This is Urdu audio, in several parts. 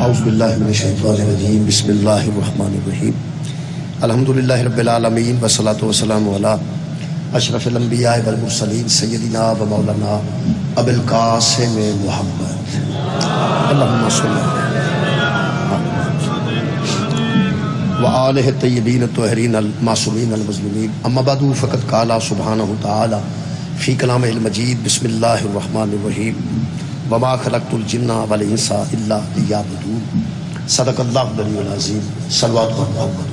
اعوذ باللہ من الشیطان الرجیم بسم اللہ الرحمن الرحیم الحمدللہ رب العالمین والصلاة والسلام علی اشرف الانبیاء والمرسلین سیدنا و مولانا ابو القاسم محمد اللہم صلی وآلہ الطیبین الطاہرین المعصومین المظلومین اما بعد فقد قال سبحانہ تعالی فی کلامہ المجید بسم اللہ الرحمن الرحیم وما خلقت الجن والانس الا لیعبدون صدق اللہ العلی العظیم صلوات محمد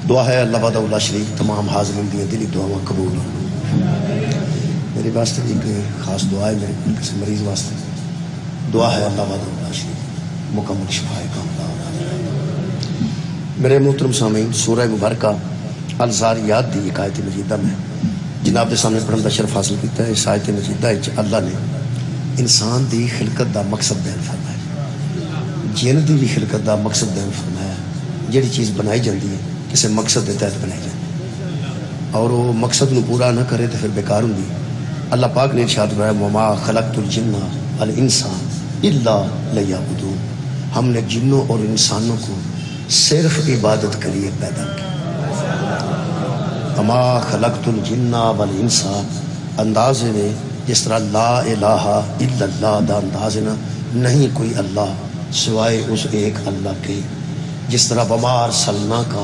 دعا ہے اللہ وحدہ لا شریک تمام حاضرین دی دلی دعاواں قبول ہوں۔ میرے واسطے ایک خاص دعا ہے، میرے کسی مریض واسطے دعا ہے اللہ وحدہ لا شریک مکمل شفا کاملہ۔ میرے محترم سامعین، سورہ مبارکہ الزاریات دی ایک آیت مجیدہ میں جناب دے سامنے پڑھن دا شرف حاصل کیتا ہے۔ اس آیت مجیدہ وچ اللہ نے انسان دی خلقت دا مقصد بیان فرمایا، جن دی بھی خلقت دا مقصد بیان فرمایا۔ جڑی چیز بنائی جاندی ہے کسی مقصد دے تحت بنائی جاندی اور وہ مقصد نو پورا نہ کرے تو پھر بیکار ہوندی۔ اللہ پاک نے ارشاد فرمایا وما خلقت الجن والانس الا لیعبدون، ہم نے جنوں اور انسانوں کو صرف عبادت کے لیے پیدا کیا۔ اما خلقت الجن والانس اندازے میں جس طرح لا الہ الا اللہ دا انداز نا، نہیں کوئی اللہ سوائے اس ایک اللہ کے، جس طرح وما ارسلناک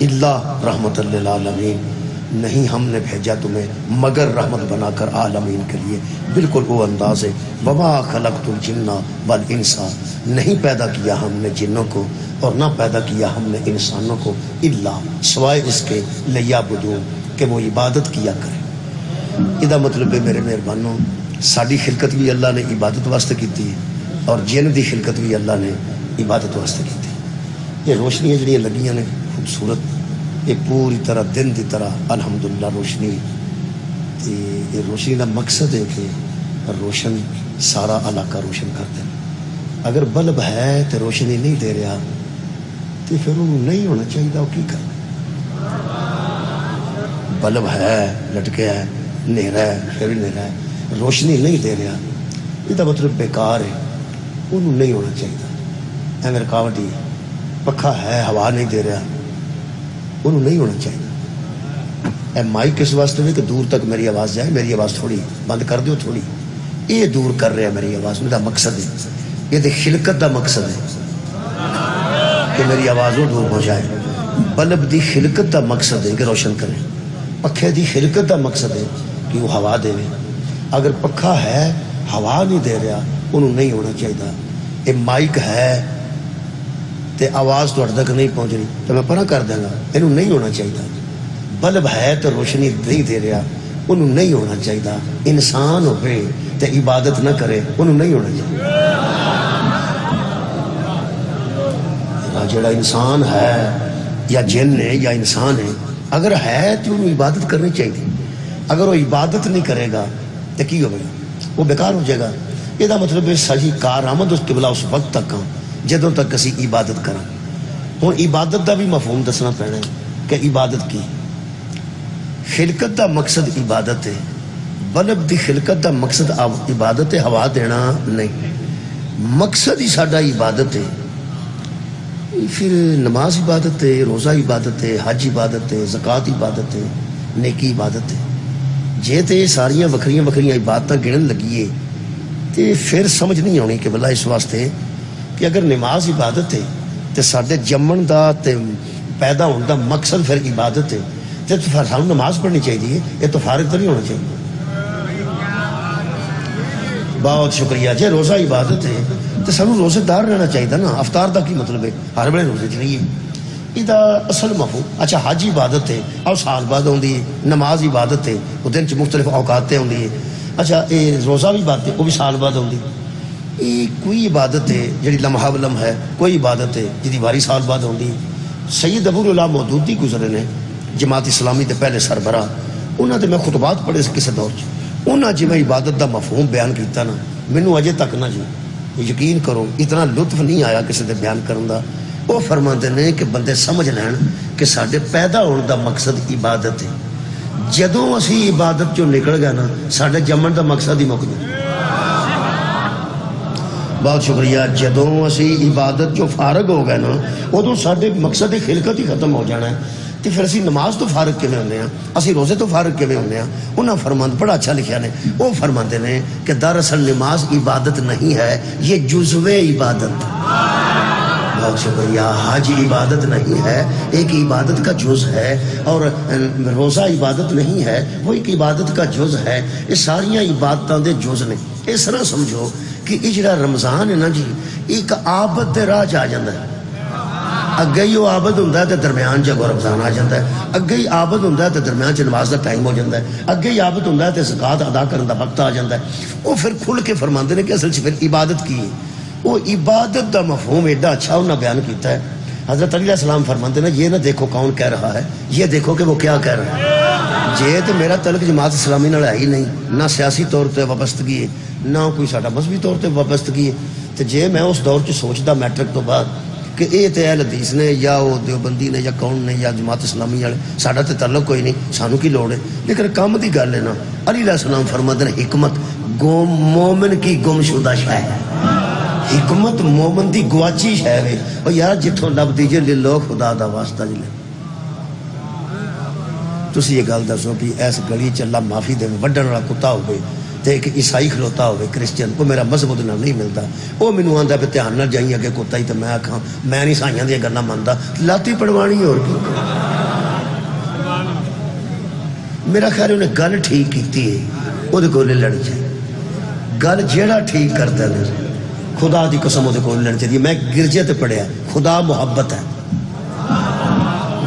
الا رحمت للعالمین، نہیں ہم نے بھیجا تمہیں مگر رحمت بنا کر عالمین کے لیے، بالکل وہ انداز ہے۔ وما خلقت الجن والانس، نہیں پیدا کیا ہم نے جنوں کو اور نہ پیدا کیا ہم نے انسانوں کو الا سوائے اس کے لیعبدون، کہ وہ عبادت کیا کرے۔ یہ مطلب ہے میرے مہربانوں، ساری خلقت بھی اللہ نے عبادت واسطے کی ہے اور جن دی خلقت بھی اللہ نے عبادت واسطے کی ہے۔ یہ روشنیاں جڑیاں لگیاں نے خوبصورت، یہ پوری طرح دن دی طرح الحمدللہ روشنی، یہ روشنی کا مقصد ہے کہ روشن سارا علاقہ روشن کر دے۔ اگر بلب ہے تو روشنی نہیں دے رہا تو پھر انہوں نہیں ہونا چاہیے، وہ کی کر بلب ہے لٹکے ہے نیرا ہے پھر بھی نیرا ہے، روشنی نہیں دے رہا، یہ مطلب بیکار ہے، انہوں نہیں ہونا چاہیے۔ اگر رکاوٹ ہی پکھا ہے ہوا نہیں دے رہا، انہوں نہیں ہونا چاہیے۔ اے مائک کس واسطے میں کہ دور تک میری آواز جائے، میری آواز تھوڑی بند کر دیو تھوڑی، یہ دور کر رہے ہیں میری آواز، میرا مقصد ہے، یہ دے خلقت دا مقصد ہے کہ میری آواز وہ دور ہو جائے۔ بلب دی خلقت دا مقصد ہے کہ روشن کرے، پکھے دی خلقت دا مقصد ہے کہ وہ ہوا دے۔ اگر پکھا ہے ہوا نہیں دے رہا، انہوں نہیں ہونا چاہیے۔ یہ مائک ہے تے آواز تو تک نہیں پہنچ رہی تو میں پرا کر دیں گا، انہوں نہیں ہونا چاہیے۔ بلب ہے تو روشنی نہیں دے رہا، انہوں نہیں ہونا چاہیے۔ انسان ہوئے تے عبادت نہ کرے، انہوں نہیں ہونا چاہیے۔ جڑا انسان ہے یا جن ہے یا انسان ہے، اگر ہے تو انہوں عبادت کرنی چاہیے۔ اگر وہ عبادت نہیں کرے گا تو کی ہوگا؟ وہ بیکار ہو جائے گا۔ یہ مطلب ہے صحیح کارآمد اس قبلہ اس وقت تک جدوں تک اسی عبادت کریں۔ ہوں عبادت دا بھی مفہوم دسنا پینا ہے کہ عبادت کی خلقت دا مقصد عبادت ہے۔ بلب دی خلقت دا مقصد عبادت ہے، ہوا دینا نہیں، مقصد ہی ساڈا عبادت ہے۔ پھر نماز عبادت ہے، روزہ عبادت ہے، حج عبادت ہے، زکوٰۃ عبادت ہے، نیکی عبادت ہے۔ جے تے ساریاں وکھریاں وکھریاں عبادتاں گنن لگیے تو پھر سمجھ نہیں آنی کہ بلا اس واسطے کہ اگر نماز عبادت ہے تو سارے جمن دا تے پیدا ہونے دا مقصد پھر عبادت ہے، تو پھر سانوں نماز پڑھنی چاہیے، یہ تو فارغ تو نہیں ہونا چاہیے۔ بہت شکریہ۔ جی روزہ عبادت ہے تو سانوں روزے دار رہنا چاہیے نا، افطار دا کی مطلب ہے ہر ویلے روزے چ رہیے، یہ اصل مفہوم۔ اچھا حج عبادت ہے، اور سال بعد آتی ہے، نماز عبادت ہے، وہ دن چ مختلف اوقات آتی ہے۔ اچھا یہ روزہ بھی عبادت ہے، وہ بھی سال بعد آتی ہے۔ یہ کوئی عبادت ہے جڑی لمحہ بلمح ہے، کوئی عبادت ہے جی واری سال بعد آتی ہے۔ سید ابو العلا مودودی گزرے نے، جماعت اسلامی کے پہلے سربراہ، انہوں نے میں خطبات پڑھے کسی دور چ، انہوں جی میں عبادت دا مفہوم بیان کیتا نا، مینوں اجے تک نہ جی یقین کرو اتنا لطف نہیں آیا کسی دے بیان کرن دا۔ وہ فرماتے ہیں کہ بندے سمجھ لین کہ سارے پیدا ہونے دا مقصد عبادت ہے، جدوں اسی عبادت چوں نکل گیا نا ساڈے جمن دا مقصد ہی مک گیا. بہت شکریہ. جدوں اسی عبادت چوں فارغ ہو گئے نا ادوں ساڈے مقصد خلقت ہی ختم ہو جانا ہے. تو پھر اسی نماز تو فارغ کیویں ہونے ہیں, اسی روزے تو فارغ کیویں ہونے ہیں. انہاں فرماند بڑا اچھا لکھیا نے, وہ فرماندے نے کہ دراصل نماز عبادت نہیں ہے, یہ جزو عبادت. بہت شکریہ. حج عبادت نہیں ہے, ایک عبادت کا جز ہے. اور روزہ عبادت نہیں ہے, وہ ایک عبادت کا جز ہے. یہ ساریاں عبادتاں دے جز نے. اس طرح سمجھو کہ اجڑا رمضان ہے نا جی, ایک عابد دے راہ آ جاتا ہے. اگے ہی وہ عابد ہوندا ہے تے درمیان چ رمضان آ جاتا ہے. اگے ہی عابد ہوندا ہے تے درمیان چ نماز دا ٹائم ہو جاتا ہے. اگے ہی عابد ہوندا ہے تے زکات ادا کرن دا وقت آ جاتا ہے. وہ پھر کھل کے فرماندے نے کہ اصل چ پھر عبادت کی ہے. وہ عبادت دا مفہوم ایڈا اچھا انہوں نے بیان کیتا ہے. حضرت علیہ السلام فرماتے ہیں یہ نہ دیکھو کون کہہ رہا ہے, یہ دیکھو کہ وہ کیا کہہ رہا ہے. جے تو میرا تعلق جماعت اسلامی نال ہے ہی نہیں, نہ سیاسی طور تے وابستگی ہے, نہ کوئی ساڈا مذہبی طور تے وابستگی ہے, تو جے میں اس دور چ سوچدا میٹرک تو بعد کہ یہ تو اہل حدیث نے یا وہ دیوبندی نے یا کون نے یا جماعت اسلامی والے, ساڈا تے تعلق کوئی نہیں, سانو کی لوڑ ہے. لیکن کام دی گل ہے نا, علی علیہ السلام فرماتے ہیں حکمت مومن کی گم شدہ شے ہے. حکمت مومن دی گواچی شے وے. او یار جتھوں لب دیجے لے لو خدا دا واسطہ جی لے. تسی یہ گل دسو کہ اس گلی چ اللہ معافی دے وڈن والا کتا ہوے تے ایک عیسائی کھلوتا ہوے کرسچن, وہ میرا مذہب دے نال نہیں ملدا. وہ مینوں آندا پہ دھیان نال جائیں اگے کتا ہی, تے میں آکھاں میں نہیں سائیاں دی گلاں مندا, لاتی پڑوانی اور کی. میرا خیال انہیں گل ٹھیک کیتی ہے, وہ دے کول لڑ جائے. گل جیڑا ٹھیک کردا ہے خدا دی قسم وہ دے کول لڑ چاہیے. میں گرجے تے پڑھیا خدا محبت ہے,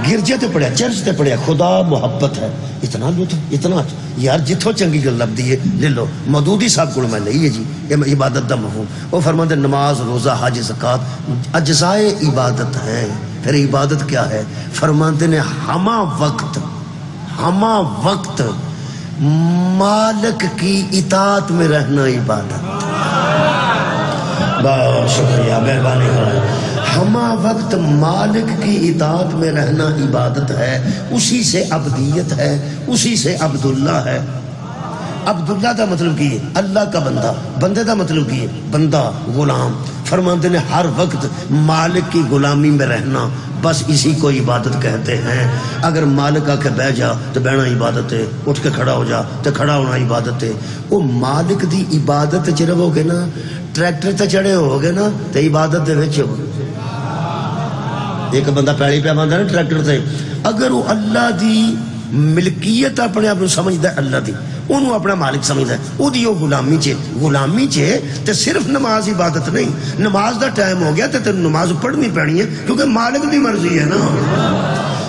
گرجے تے پڑھیا چرچ تے پڑھیا خدا محبت ہے. اتنا لطف اتنا یار جتھوں چنگی گل لبدی ہے لے لو. مودودی صاحب کو میں لئی ہے جی یہ عبادت دا مفہوم. وہ فرماتے نماز روزہ حج زکات اجزائے عبادت ہیں. پھر عبادت کیا ہے؟ فرماتے نے ہما وقت مالک کی اطاعت میں رہنا عبادت. بہت شکریہ مہربانی کریں. ہما وقت مالک کی اطاعت میں رہنا عبادت ہے. اسی سے عبدیت ہے, اسی سے عبداللہ ہے. عبداللہ دا مطلب کی ہے اللہ کا بندہ, بندے دا مطلب کی ہے بندہ غلام. فرماتے ہیں ہر وقت مالک کی غلامی میں رہنا, بس اسی کو عبادت کہتے ہیں. اگر مالک آ کے بہ جا تو بہنا عبادت ہے, اٹھ کے کھڑا ہو جا تو کھڑا ہونا عبادت ہے. وہ مالک دی عبادت چ رہو گے نا, ٹریکٹر تے چڑھے ہو گے نا تو عبادت دے وچ ہو. ایک بندہ پیڑی پہ باندھا نا ٹریکٹر تے, اگر وہ اللہ دی ملکیت اپنے آپ سمجھدا ہے, اللہ دی انہوں اپنا مالک سمجھدا ہے, وہ دی وہ غلامی چے تے صرف نماز عبادت نہیں. نماز دا ٹائم ہو گیا تے نماز پڑھنی پڑنی ہے کیونکہ مالک دی مرضی ہے نا.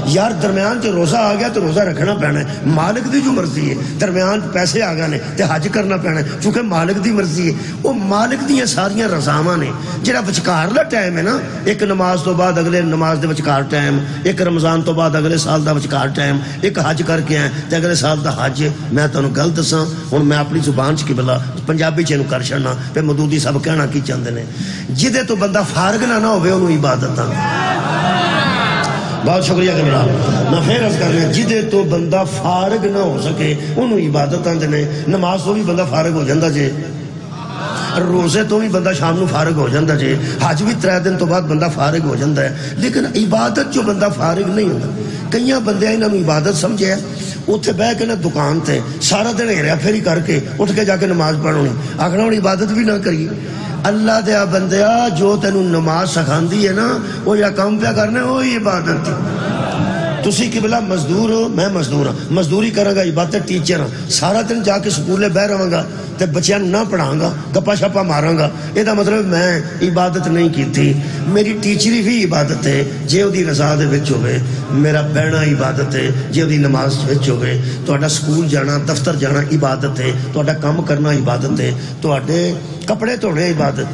یار درمیان چ روزہ آ گیا تو روزہ رکھنا پینا ہے, مالک دی جو مرضی ہے. درمیان پیسے آ گئے نے تے حج کرنا پینا ہے چونکہ مالک دی مرضی ہے. وہ مالک دی ساریاں رضاواں نے. جڑا وچکارلا ٹائم ہے نا, ایک نماز تو بعد اگلے نماز دے وچکار ٹائم, ایک رمضان تو بعد اگلے سال دا وچکار ٹائم, ایک حج کر کے آئے تے اگلے سال دا حج. میں تانوں گل دساں ہن, میں اپنی زبان چ قبلہ پنجابی چ کر چھڑنا تے مودودی سب کہنا کی چاہندے نے, جدے تو بندہ فارغ نہ ہوے اونوں عبادت آ. بہت شکریہ کہ میں پھر عرض کر رہا ہوں, جدے تو بندہ فارغ نہ ہو سکے انہوں عبادت آندے نے. نماز تو بھی بندہ فارغ ہو جاندہ جے, روزے تو بھی بندہ شام نو فارغ ہو جاندہ جے, حج بھی 3 دن تو بعد بندہ فارغ ہو جاندہ ہے. لیکن عبادت جو بندہ فارغ نہیں ہوتا. کئیاں بندے انہوں نے عبادت سمجھے, اتنے بہ کے نا دکان تے سارا دن ہیرا پھیری کر کے اٹھ کے جا کے نماز پڑھنی, آخنا ہوں عبادت بھی نہ کریے. اللہ دیا بندیا جو تینوں نماز سکھاندی ہے نا, وہ یا کام پہ کرنے وہی عبادت تھی. تسی قبلہ مزدور ہو, میں مزدور ہوں, مزدوری کروں گا عبادت ٹیچر ہوں, سارا دن جا کے سکولے بہ رہاں گا تے بچیاں نہ پڑھاں گا, گپا شپا ماراں گا. یہ دا مطلب میں عبادت نہیں کی تھی. میری ٹیچری بھی عبادت ہے جے دی رضا دے وچ ہوے, میرا بہنا عبادت ہے جے دی نماز وچ ہوے, تہاڈا سکول جانا دفتر جانا عبادت ہے, تہاڈا کام کرنا عبادت ہے, تہاڈے کپڑے دھونے عبادت.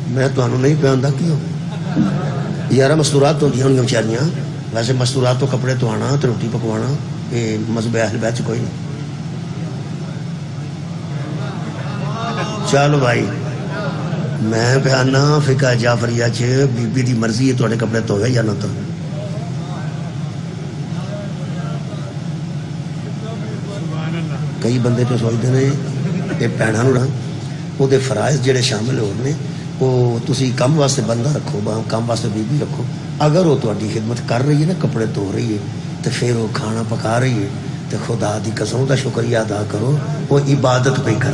میں تانوں نہیں پہندا کیوں یار, مستورات تو ہوندیاں ہونگیاں بیچاریاں. ویسے مستورات تو کپڑے دھوانا تے روٹی پکوانا یہ مذہب اہل بیت کوئی نہیں. چلو بھائی میں بیانا فقہ جعفریہ چ بی دی مرضی ہے تہاڈے کپڑے دھوے یا نہ دھوے. کئی بندے تو سوچتے ہیں یہ بھینوں نہ وہ فرائض جڑے شامل ہو رہے وہ تسی کم واسطے بندہ رکھو کم واسطے بیوی رکھو، اگر وہ تہاڈی خدمت کر رہی ہے نا، کپڑے دھو رہی ہے تو پھر وہ کھانا پکا رہی ہے تو خدا دی قسم دا شکریہ ادا کرو، وہ عبادت پہ کر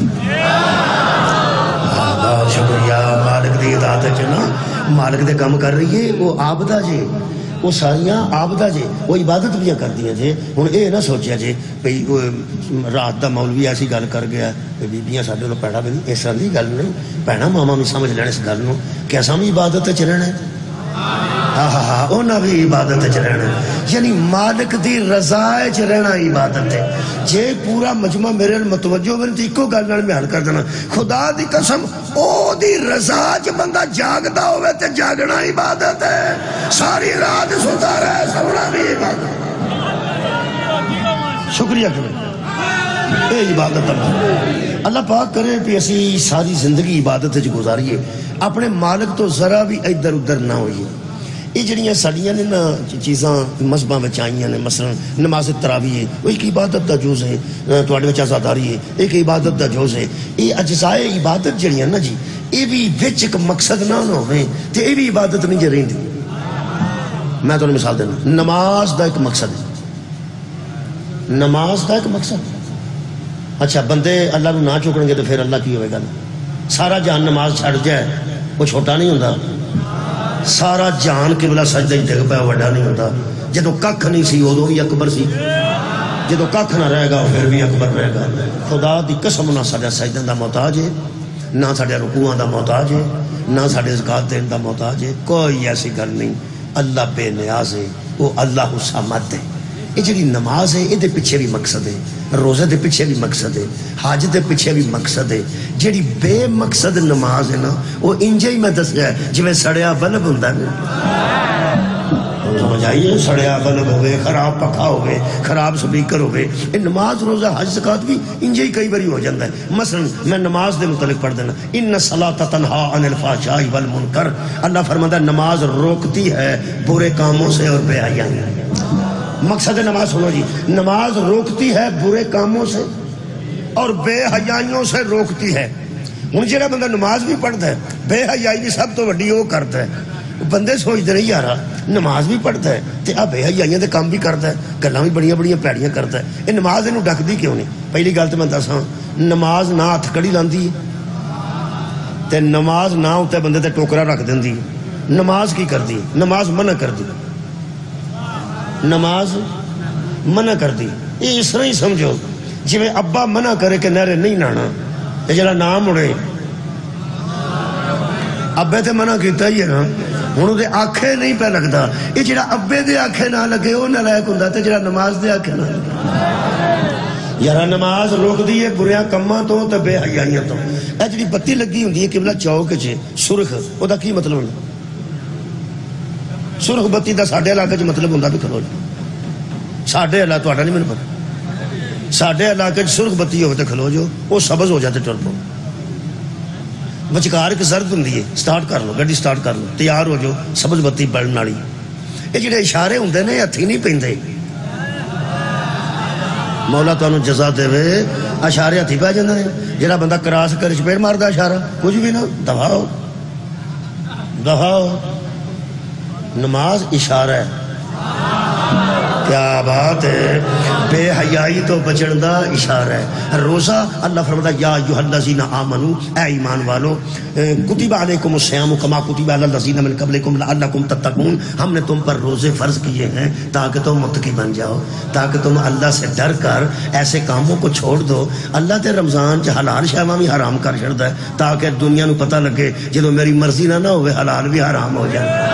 شکریہ مالک دی اطاعت چ نا، مالک دے کام کر رہی ہے، وہ عابدہ جے، وہ ساریاں عابدہ جے، وہ عبادت بھی کردیاں جے۔ ہن اے نہ سوچیا جے بھئی رات دا مولوی ایسی گل کر گیا بیبیاں ساڈے نال پیڑا بھی نہیں، اس طرح دی گل نہیں، بھੈਣਾਂ ماما بھی سمجھ لین اس گل نو کہ اساں بھی عبادت چ رہنا ہے، ہاں انہاں بھی عبادت چ رہنا، یعنی مالک دی رضا چ رہنا عبادت ہے۔ جے پورا مجمع میرے متوجہ ہوئے تو ایکو گل نال میں حل کر دینا، خدا دی قسم او دی رضا چ بندہ جاگدا ہوئے تے جاگنا عبادت ہے، ساری رات سوتا رہے سونا بھی عبادت۔ شکریہ کرو اے عبادت اللہ پاک کرے کہ اسی ساری زندگی عبادت وچ گزاریے، اپنے مالک تو ذرا بھی ادھر ادھر نہ ہوئیے۔ یہ جڑیاں ساڈیاں نے نا چیزاں مذہباں وچ آئیاں نے، مثلا نماز تراویح ہے، وہ ایک عبادت دا جز ہے، تواڈے وچ عزاداری ہے، ایک عبادت دا جز ہے۔ یہ اجزائے عبادت جڑیاں نا جی، یہ بھی وچ ایک مقصد نہ ہوئے تے یہ بھی عبادت نہیں جے رہندی۔ میں تانوں مثال دینا، نماز دا ایک مقصد ہے، نماز دا ایک مقصد۔ اچھا بندے اللہ نو نہ چکن گے تو پھر اللہ کی ہوئے گا؟ سارا جان نماز چھڑ جائے وہ چھوٹا نہیں ہوتا، سارا جان قبلہ سجدہ ڈگ پیا وڈا نہیں ہوتا۔ جدو ککھ نہیں سی ادو بھی اکبر سی، جدو ککھ نہ رہے گا پھر بھی اکبر رہے گا۔ خدا دی قسم نہ ساڈا سجدہ دا محتاج ہے، نہ ساڈے رکوعاں دا محتاج ہے، نہ ساڈے زکات دین دا محتاج ہے، کوئی ایسی گل نہیں۔ اللہ بے نیاز ہے، وہ اللہ الصمد ہے۔ یہ جڑی نماز ہے یہ پیچھے بھی مقصد ہے، روزے دے پیچھے بھی مقصد ہے، حج دے پیچھے بھی مقصد ہے۔ جڑی بے مقصد نماز ہے نا وہ انجے ہی میں دسیا ہے جویں سڑیا بلب ہوندا ہے، سمجھ آئیے؟ سڑیا بلب ہوئے، خراب پکھا ہوئے، خراب سپیکر ہوئے، یہ نماز روزہ حج زکات بھی انجے ہی کئی باری ہو جاتا ہے۔ مثلا میں نماز دے متعلق پڑھ دینا، ان الصلاۃ تنہا عن الفحشاء والمنکر، اللہ فرماتا ہے نماز روکتی ہے برے کاموں سے اور بے حیائی۔ مقصد نماز سنو جی، نماز روکتی ہے برے کاموں سے اور بے حیائیوں سے روکتی ہے۔ ہن جڑا بندہ نماز بھی پڑھتا ہے بے حیائی بھی سب تو وڈی وہ کرتا ہے، بندے سوچتے نہیں یار نماز بھی پڑھتا ہے تے آ بے حیائیاں دے کام بھی کرتا ہے، گلاں بھی بڑیاں بڑیاں پیڑیاں کرتا ہے، یہ نماز اینوں ڈکدی کیوں نہیں؟ پہلی گل تو میں دساں، نماز نہ ہتھ کڑی لاندی تے نماز نہ اتنے بندے تے ٹوکرا رکھ دیندی، نماز کی کردی؟ نماز منع کردی، نماز منع کر دی۔ یہ اس طرح ہی سمجھو جی میں ابا منع کرے کہ نہرے نہیں نانا، یہ جڑا نام اڑے ابے تے منع کیتا ہی ہے نا، ہن دے آنکھیں نہیں پہ لگتا، یہ جڑا ابے دے آنکھیں نہ لگے وہ نالائق ہوندا تے جڑا نماز دے آنکھیں نہ لگے۔ یار نماز روک دی ہے بریاں کماں تو تے بے حیائیاں تو۔ اے جڑی بتی لگی ہوندی ہے قبلہ چوک وچ سرخ، او دا کی مطلب ہوندا؟ سرخ بتی دا ساڈے علاقے چ مطلب ہوندا بھی کھلو جی، ساڈے علاقے تہاڈا نہیں مینوں پتہ، ساڈے علاقے چ سرخ بتی ہوے تے کھلو جو، وہ سبز ہو جاتے ٹر پو، وچکار ایک زرد ہوندی ہے، سٹارٹ کر لو گڈی، سٹارٹ کر لو تیار ہو جو، سبز بتی بلن والی۔ یہ جڑے اشارے ہوندے نے ہتھی نہیں پیندے، مولا تانوں جزا دے، اشارے ہتھی پہ جاندے نے، جڑا بندہ کراس کر چپیڑ ماردا اشارہ کچھ بھی نہ دفاؤ دفاؤ۔ نماز اشارہ ہے، کیا بات ہے، بے حیائی تو بچن دا اشارہ ہے۔ روزہ اللہ فرماتا یا ایھا الذین آمنوا، اے ایمان والو، کتب علیکم الصیام کما کتب علی الذین من قبلکم لعلکم تتقون، ہم نے تم پر روزے فرض کیے ہیں تاکہ تم متقی بن جاؤ، تاکہ تم اللہ سے ڈر کر ایسے کاموں کو چھوڑ دو۔ اللہ تے رمضان چ حلال شیواں بھی حرام کر چھڑدا ہے تاکہ دنیا نو پتہ لگے جدوں میری مرضی نہ ہوئے حلال بھی حرام ہو جائے۔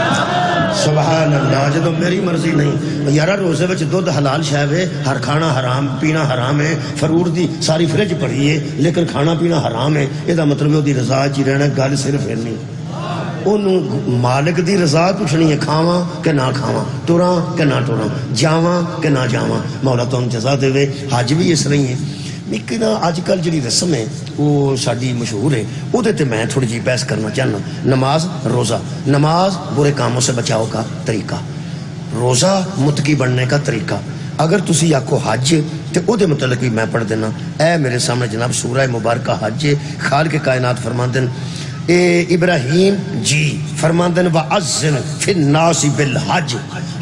سبحان اللہ، جدو میری مرضی نہیں یارا، روزے وچ دودھ حلال شے ہے، ہر کھانا حرام پینا حرام ہے، فروٹ دی ساری فریج پڑی ہے لیکن کھانا پینا حرام ہے، یہ مطلب ہے وہ دی رضا چ رہنا۔ گل صرف ہے نہیں، انہوں مالک دی رضا پوچھنی ہے، کھاواں کہ نہ کھاواں، ٹراں کہ نہ ٹراں، جاواں کہ نہ جاواں۔ مولا تم جزا دے۔ حج بھی اس طرح ہے، لیکن اج کل جڑی رسم ہے وہ ساری مشہور ہے، وہ میں تھوڑی جی بحث کرنا چاہنا۔ نماز روزہ، نماز برے کاموں سے بچاؤ کا طریقہ، روزہ متقی بننے کا طریقہ۔ اگر تسی آکھو حج تو او دے متعلق بھی میں پڑھ دینا. اے میرے سامنے جناب سورہ مبارکہ حج خالق کائنات فرماندن اے ابراہیم جی فرماندن وَأَذِّن فِي النَّاسِ بِالْحَجِّ،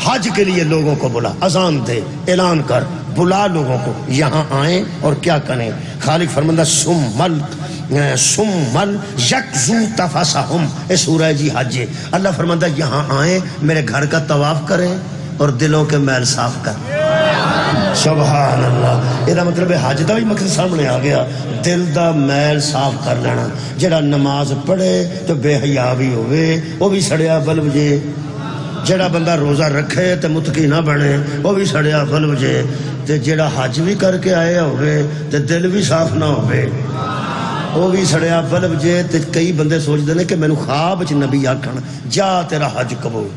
حج کے لیے لوگوں کو بلا، اذان دے، اعلان کر، بلا لوگوں کو یہاں آئیں اور کیا کریں. خالق فرماندہ سُمَّل یکزو تفسہم، اے سورہ جی حج. اللہ فرماندہ یہاں آئیں، میرے گھر کا طواف کریں اور دلوں کے میل صاف کریں. سبحان اللہ. یہ مطلب ہے حج دا بھی مقصد سامنے آ گیا، دل دا میل صاف کر لینا. جڑا نماز پڑھے تو بے حیا بھی ہوئے وہ بھی سڑیا بلب جے، جڑا بندہ روزہ رکھے تو متقی نہ بنے وہ بھی سڑیا بلب جے، تے جڑا حج بھی کر کے آئے ہوئے تے دل بھی صاف نہ ہوئے وہ بھی سڑیا بلب جے. تے کئی بندے سوچتے ہیں کہ مینوں خواب چ نبی آکھن جا تیرا حج قبول.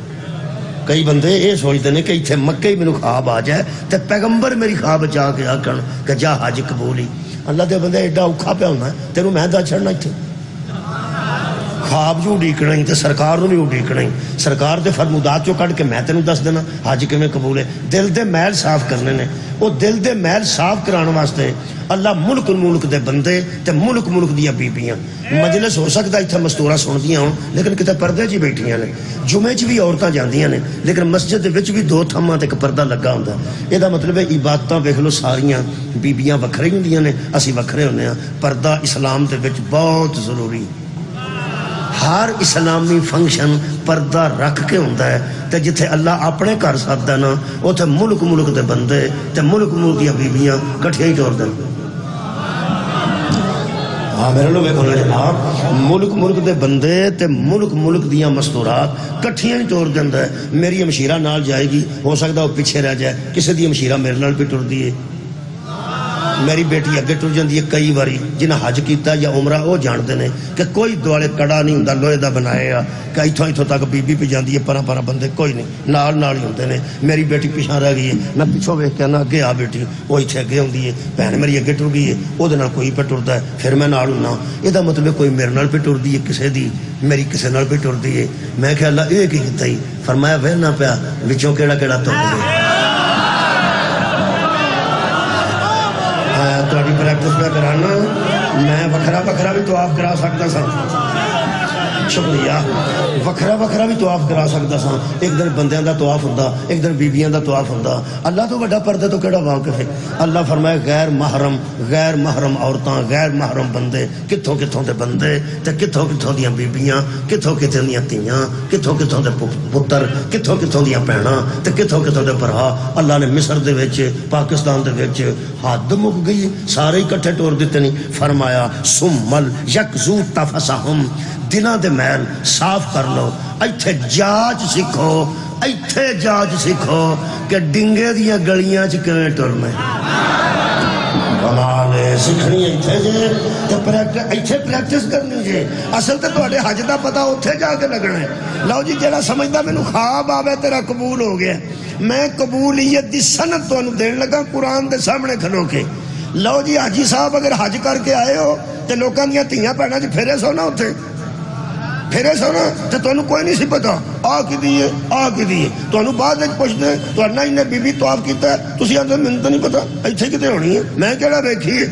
کئی بندے یہ سوچتے ہیں کہ اتنے مکے ہی میرے خواب آ جائے تو پیغمبر میری خواب چاہ کے آکھن کہ جا حج قبول ہی. اللہ دے بندے ایڈا اوکھا پیا ہونا ہے تینوں میں دا چھڑنا اتنے خواب جو اڈیکنا ہی تو سرکار نو بھی اڈیکنا ہی. سرکار دے فرمودات چو کٹ کے میں تینوں دس دینا حج کیویں قبول ہے. دل دے میل صاف کرنے نے، وہ دل دے میل صاف کرانے واسطے اللہ ملک دے بندے تے ملک دیا بیبیاں. مجلس ہو سکتا اتنے مستورہ سندیاں ہوں لیکن کتے پردے چ بیٹھیاں نے. جمعے چ بھی عورتاں جاندیاں نے لیکن مسجد دے وچ بھی دو تھماں تے ایک پردہ لگا ہوندا. یہ مطلب ہے عبادتاں ویکھ لو ساریاں بیبیاں وکھری ہوندیاں نے، اسی وکھرے ہوندے ہاں. پردہ اسلام دے وچ بہت ضروری. ہر اسلامی فنکشن پردہ رکھ کے ہوتا ہے. تے جتھے اللہ اپنے گھر ساتھ نا اوتھے ملک دے بندے تے ملک دیا بیبیاں کٹھیاں ہی ٹور دیں. ہاں میرے لوگ ویکھو جناب، ملک دے بندے تے ملک دیاں مستورات کٹھیاں ہی ٹور دیندا ہے. میری ہمشیرہ نال جائے گی، ہو سکتا وہ پیچھے رہ جائے، کسی دی ہمشیرہ میرے نال بھی ٹردی ہے. میری بیٹی اگے ٹر جاندی ہے. کئی باری جنہیں حج کیتا یا عمرہ وہ جانتے ہیں کہ کوئی دوالے کڑا نہیں ہوندا لوہے دا بنایا کہ اتھوں تک بی پہ جاندی ہے، پرا بندے کوئی نہیں نال ہی ہوندے نے. میری بیٹی پیچھا رہ گئی ہے، میں پیچھوں ویکھ کے نہ اگے آ بیٹی، وہ اتنے اگے ہوندی ہے. بہن میری اگے ٹر گئی ہے، وہ کوئی پہ ٹرتا ہے، پھر میں نال ہوں. یہ مطلب کوئی میرے نال پہ ٹردی ہے کسی دی، میری کسی نال پہ ٹردی ہے. میں کہ اللہ یہ کی کیتا ہی؟ فرمایا وہنا پیا وچوں کیڑا تر گیا. تھوڑی پریکٹس پہ کرانا، میں وکھرا بھی طواف کرا سکتا سا. شکریہ. وکھرا بھی طواف کرا سکتا سا. ایک دن بندیاں دا طواف ہوندا، ایک دن بیبیاں دا طواف ہوندا. اللہ تو بڑا پردے تو کیڑا واقف ہے. اللہ فرمایا غیر محرم عورتاں، غیر محرم بندے، کتھوں دے بندے تے کتھوں دیاں بیبیاں، کتھوں دیاں تیاں، کتھوں دے پتر، کتھوں دیاں بہناں تے کتھوں دے بھرا. اللہ نے مصر دے وچ، پاکستان دے وچ حد مک گئی، سارے اکٹھے ٹور دیتے نہیں. فرمایا سمل یکزو تفسہم، دلوں دے میل صاف کر لو. ایتھے جاچ سکھو کہ ڈنگے دیاں گلیاں چ کیویں ٹرنا. کمال ہے، سیکھنی ایتھے جے تے ایتھے پریکٹس کرنی جے. اصل تے تہاڈے حج دا پتہ اوتھے جا کے لگنا ہے. لو جی جڑا سمجھدا مینوں خواب آوے تیرا قبول ہو گیا، میں قبولیت دی سند تانوں دین لگا قرآن دے سامنے کھلو کے. لو جی حاجی صاحب اگر حج کر کے آئے ہو تے لوکاں دیاں تھیاں بہناں چ پھرے سو نا، اوتھے پھرے سو نا تے تانوں کوئی نہیں سی پتا آ کی دیے تانوں بعد وچ پوچھدے تہاڈا انہیں بی بی طواف کیتا ہے، تسی آندے مینوں تے نہیں پتا، ایتھے کتے ہونی ہے، میں کیڑا ویکھی ہے.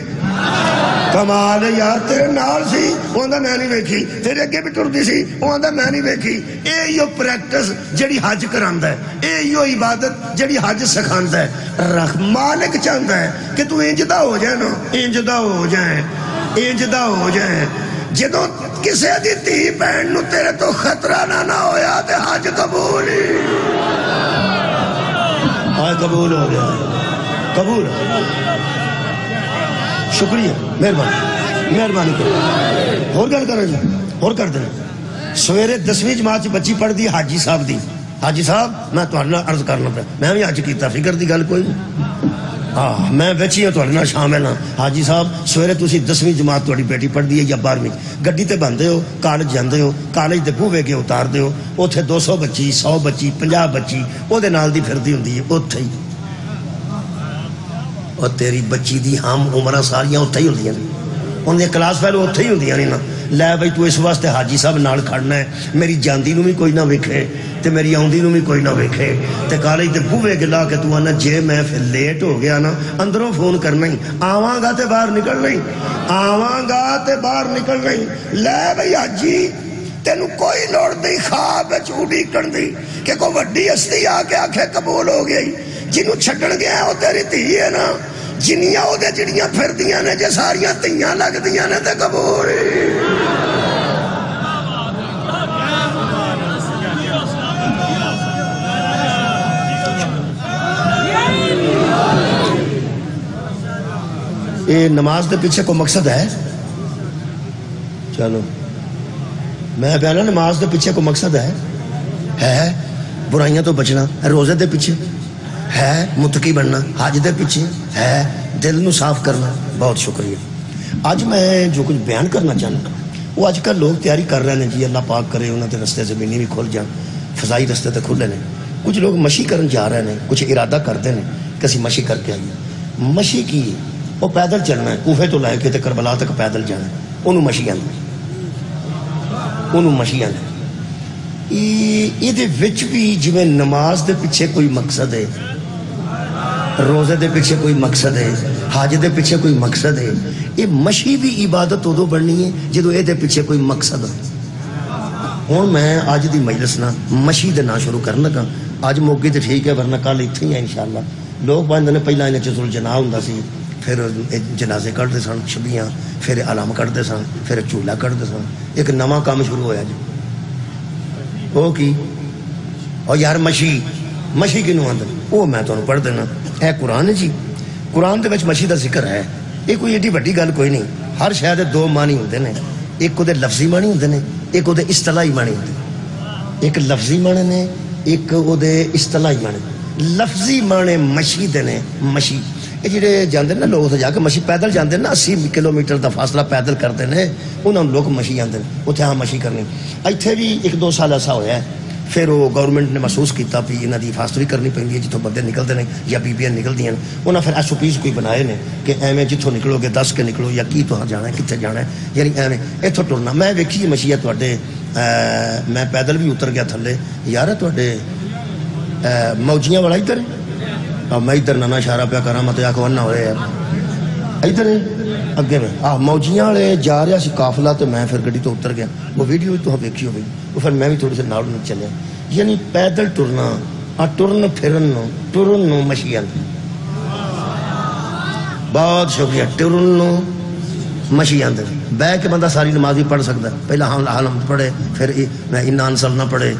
کمال ہے یار، تیرے نال سی وہ آندا میں نہیں ویکھی، تیرے اگے بھی ٹردی سی وہ آندا میں نہیں ویکھی. ایو پریکٹس جڑی حج کراندا ہے، ایو عبادت جڑی حج سکھاندا ہے. مالک چاہندا ہے کہ تو انج دا ہو جائے نا، انج دا ہو جائے. جدوں کسے دی دھی بہن نو تیرے تو خطرہ نہ ہویا تے حج قبول ہی. قبول ہو گیا، قبول. شکریہ، مہربانی کرو. اور گل کریں جی، اور کر دیں. سویرے 10ویں جماعت بچی پڑھ دی حاجی صاحب دی. حاجی صاحب میں تہاڈے نال عرض کرنا پیا، میں بھی حج کیتا، فکر دی گل کوئی نہیں. ہاں میں بچی ہوں تہاڈے نال شامل ہاں. حاجی صاحب سویرے تسی 10ویں جماعت تہاڈی بیٹی پڑھدی ہے یا 12ویں، گڈی تے بندے ہو، کالج جاندے ہو، کالج دے بوہے کے اتاردے ہو، اوتھے 200 بچی، 100 بچی، 50 بچی او دے نال دی پھردی ہوندی ہے. اوتھے ہی اور تیری بچی دی ہم عمرہ ساریاں اوتھے ہی ہوندیاں نے، ان دی کلاس فیلو اوتھے ہی ہوندیاں نے نا. لے بھائی تو اس واسطے حاجی صاحب نال کھڑنا ہے، میری جاندی نو بھی کوئی نہ ویکھے تے میری آؤندی نو بھی کوئی نہ ویکھے تے کالج تے بوے گلا کے تو آنا جے میں پھر لیٹ ہو گیا نا اندروں فون کرنا ہی، آواں گا تے باہر نکلنا ہی، آواں گا تے باہر نکلنا ہی۔ لے بھائی حاجی تینوں کوئی لوڑ نہیں خواب اڈیکن دی کہ کوئی وڈی ہستی آ کے آکھے قبول ہو گئی، جنوں چھڈن گیا وہ تیری دھی ہے نا، جنیاں وہ جڑیاں پھردیاں نے جے ساریاں تیاں لگدیاں نے تے قبول یہ نماز دے پیچھے کوئی مقصد ہے؟ چلو میں پہلا نماز دے پیچھے کوئی مقصد ہے برائیاں تو بچنا، روزے دے پیچھے ہے، متقی بننا حج دے پیچھے ہے، دل نو صاف کرنا۔ بہت شکریہ۔ آج میں جو کچھ بیان کرنا چاہتا وہ آج کل لوگ تیاری کر رہے ہیں جی اللہ پاک کرے انہوں کے رستے زمینی بھی کھل جان، فضائی رستے تے کھلے نے، کچھ لوگ مشی کرن جا رہے ہیں، کچھ ارادہ کرتے ہیں کہ اسی مشی کر کے آئیے۔ مشی کی وہ پیدل چلنا ہے، کوفے تو لے کے تے کربلا تک پیدل جانا ہے، انہوں مشی آنا، انہوں مشی آنا۔ یہ وچ بھی جویں نماز دے پیچھے کوئی مقصد ہے، روزے دے پیچھے کوئی مقصد ہے، حج دے پیچھے کوئی مقصد ہے، یہ مشی بھی عبادت ادو بننی ہے جدو یہ دے پیچھے کوئی مقصد ہے۔ ہوں میں اج دی مجلس نہ مشی دے نہ شروع کرن لگا، اج موقع تے ٹھیک ہے ورنہ کل اتنے ہی ہے انشاءاللہ۔ لوگ باندھے نے پہلا انہیں چزل جناح ہوں سی، پھر جنازے کٹتے سن چھبیاں، پھر علم کٹتے سن، پھر چولہا کٹتے سن، ایک نواں کام شروع ہویا جی وہ کی اور یار مشی کنوں آدھے وہ میں تمہیں پڑھ دینا ہے قرآن جی، قرآن دے وچ مشی دا ذکر ہے، یہ کوئی ایڈی وڈی گل کوئی نہیں، ہر شاید دو معنی ہوندے نے، ایک وہ لفظی معنی ہوندے نے، ایک وہ اصطلاحی معنی ہوندے، ایک لفظی معنی نے ایک وہ اصطلاحی معنی۔ لفظی معنی مشی دے نے، مشی یہ جڑے جاندے نا لوگ جا کے مشی پیدل جاندے نا 80 کلومیٹر دا فاصلہ پیدل کرتے ہیں انہوں لوگ مشی آندے اتنے ہاں مشی کرنی۔ اتنے بھی ایک دو سال ایسا ہویا ہے پھر وہ گورنمنٹ نے محسوس کیتا بھی انہوں کی حفاظت بھی کرنی پہنتی ہے جتوں بندے نکلتے ہیں یا بیبیاں نکلتی ہیں، انہوں نے پھر ایس او پیز کوئی بنائے نے کہ ایویں جتوں نکلو گے دس کے نکلو یا کی تو جانا ہے کتنے جانا ہے، یعنی ایویں اتوں ٹرنا۔ میں ویکھی مشی ہے تے میں پیدل بھی اتر گیا تھلے، یار تے موجیاں والا ادھر میں ادھر نہ اشارہ پیا کرا مت آخو نہ ہوئے ادھر اگے میں موجیاں والے جا رہا سی قافلہ تو میں پھر گڈی تو اتر گیا، وہ ویڈیو تو ویکھی ہوئی، وہ پھر میں بھی تھوڑے سے نال چلیا، یعنی پیدل ٹرنا ٹرن پھرن مشی آتی۔ بہت شکریہ۔ ٹرن مشی آتے بہ کے بندہ ساری نماز بھی پڑھ سکتا ہے، پہلا حالم پڑھے پھر انا انزلنا پڑھے،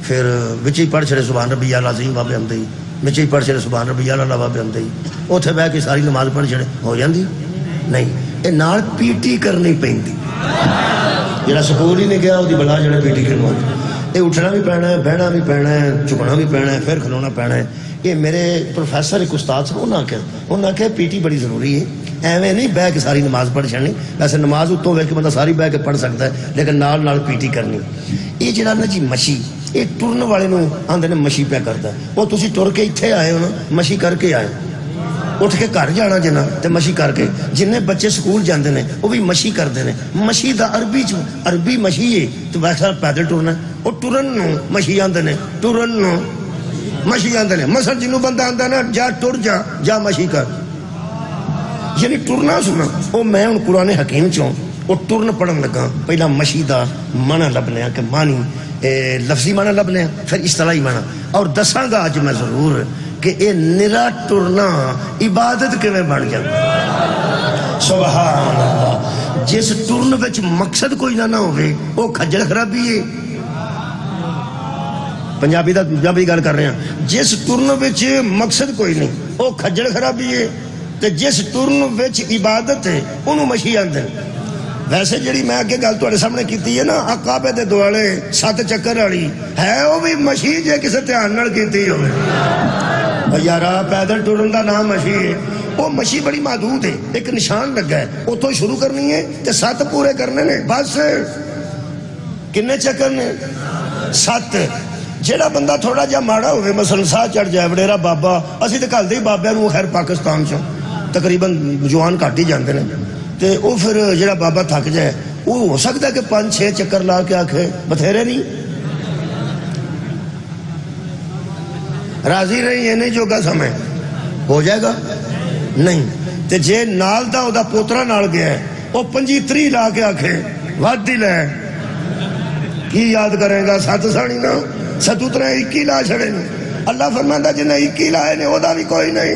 پھر وچ ہی پڑھ چھڑے سبحان ربی العظیم بابے آتے ہی، وچ ہی پڑھ چھڑے سبحان ربی الاعلیٰ بابے آتے ہی، اتنے بہ کے ساری نماز پڑھ چھڑے ہو جاتی نہیں، یہ نال پی ٹی کرنی پیندی، جڑا سکول ہی نہیں گیا وہ بلا جڑے پی ٹی کروا، یہ اٹھنا بھی پینا ہے، بہنا بھی پینا ہے، چکنا بھی پینا ہے، پھر کھلونا پینا ہے۔ یہ میرے پروفیسر ایک استاد سے انہوں نے آخیا پی ٹی بڑی ضروری ہے، ایویں نہیں بہ کے ساری نماز پڑھ چڑنی، ویسے نماز اتوں ویکھ کے بندہ ساری بہ کے پڑھ سکتا ہے لیکن نال نال پی ٹی کرنی۔ یہ جڑا نا جی مشی یہ ٹرن والے آدھے نے مشی پیا کرتا ہے، وہ تسی ٹر کے اتنے آئے ہو نا مشی کر کے آئے، اٹھ کے گھر جانا جنا تو مشی کر کے، جن بچے سکول جاندے نے وہ بھی مشی کرتے ہیں۔ مشی دا عربی مشی ہے تو ویسا پیدل ٹرنا، وہ ٹرن مشی آدھے نے، ٹرن مشی آدھے نے۔ مثلا جنوں بندہ آتا نا جا ٹر جا مشی کر، یعنی ٹرنا سنا وہ میں ہوں قرآن حکیم چوں وہ ٹرن پڑھن لگا، پہلا مشی دا معنی لب لیا کہ معنی لفظی معنی لب لیا، پھر اصطلاحی معنی، اور دساں گا اج میں ضرور کہ اے نرا ٹرنا عبادت کیویں بن جاتا۔ سبحان اللہ۔ جس ٹرن وچ مقصد کوئی نہ ہوئے وہ کھجل خرابی ہے، پنجابی گل کر رہے ہیں، جس ٹرن وچ مقصد کوئی نہیں وہ کھجل خرابی ہے، تے جس ٹرن وچ عبادت ہے انہوں مشی آندے۔ ویسے جڑی میں اگے گل تواڈے سامنے کیتی ہے نا کعبے دے دوالے 7 چکر والی ہے، وہ بھی مشی جے کسے دھیان نال کیتی ہوے۔ یارا پیدل ٹرن دا نام مشی ہے، وہ مشی بڑی محدود ہے، ایک نشان لگا ہے اتوں شروع کرنی ہے تے 7 پورے کرنے نے، بس کنے چکر نے 7۔ جیڑا بندہ تھوڑا جا ماڑا ہوئے مثلا ساہ چڑھ جائے وڈیرا بابا، اسی تے گل دے ہی بابے نوں خیر پاکستان چوں تقریباً جوان گھٹ ہی جاندے نے، تے او پھر جیڑا بابا تھک جائے وہ ہو سکتا ہے کہ 5-6 چکر لا کے آکھے بتھیرے نہیں راضی نہیں ہے نہیں جو گا سمیں ہو جائے گا نہیں تے جے نال دا او دا پوترا نال گیا ہے وہ 25-30 لا کے آکھے واد دل ہے کی یاد کرے گا 7 ساڑی نا 21 لا چھڑے نہیں اللہ فرماندا جنہیں 21 لائے نے او دا بھی کوئی نہیں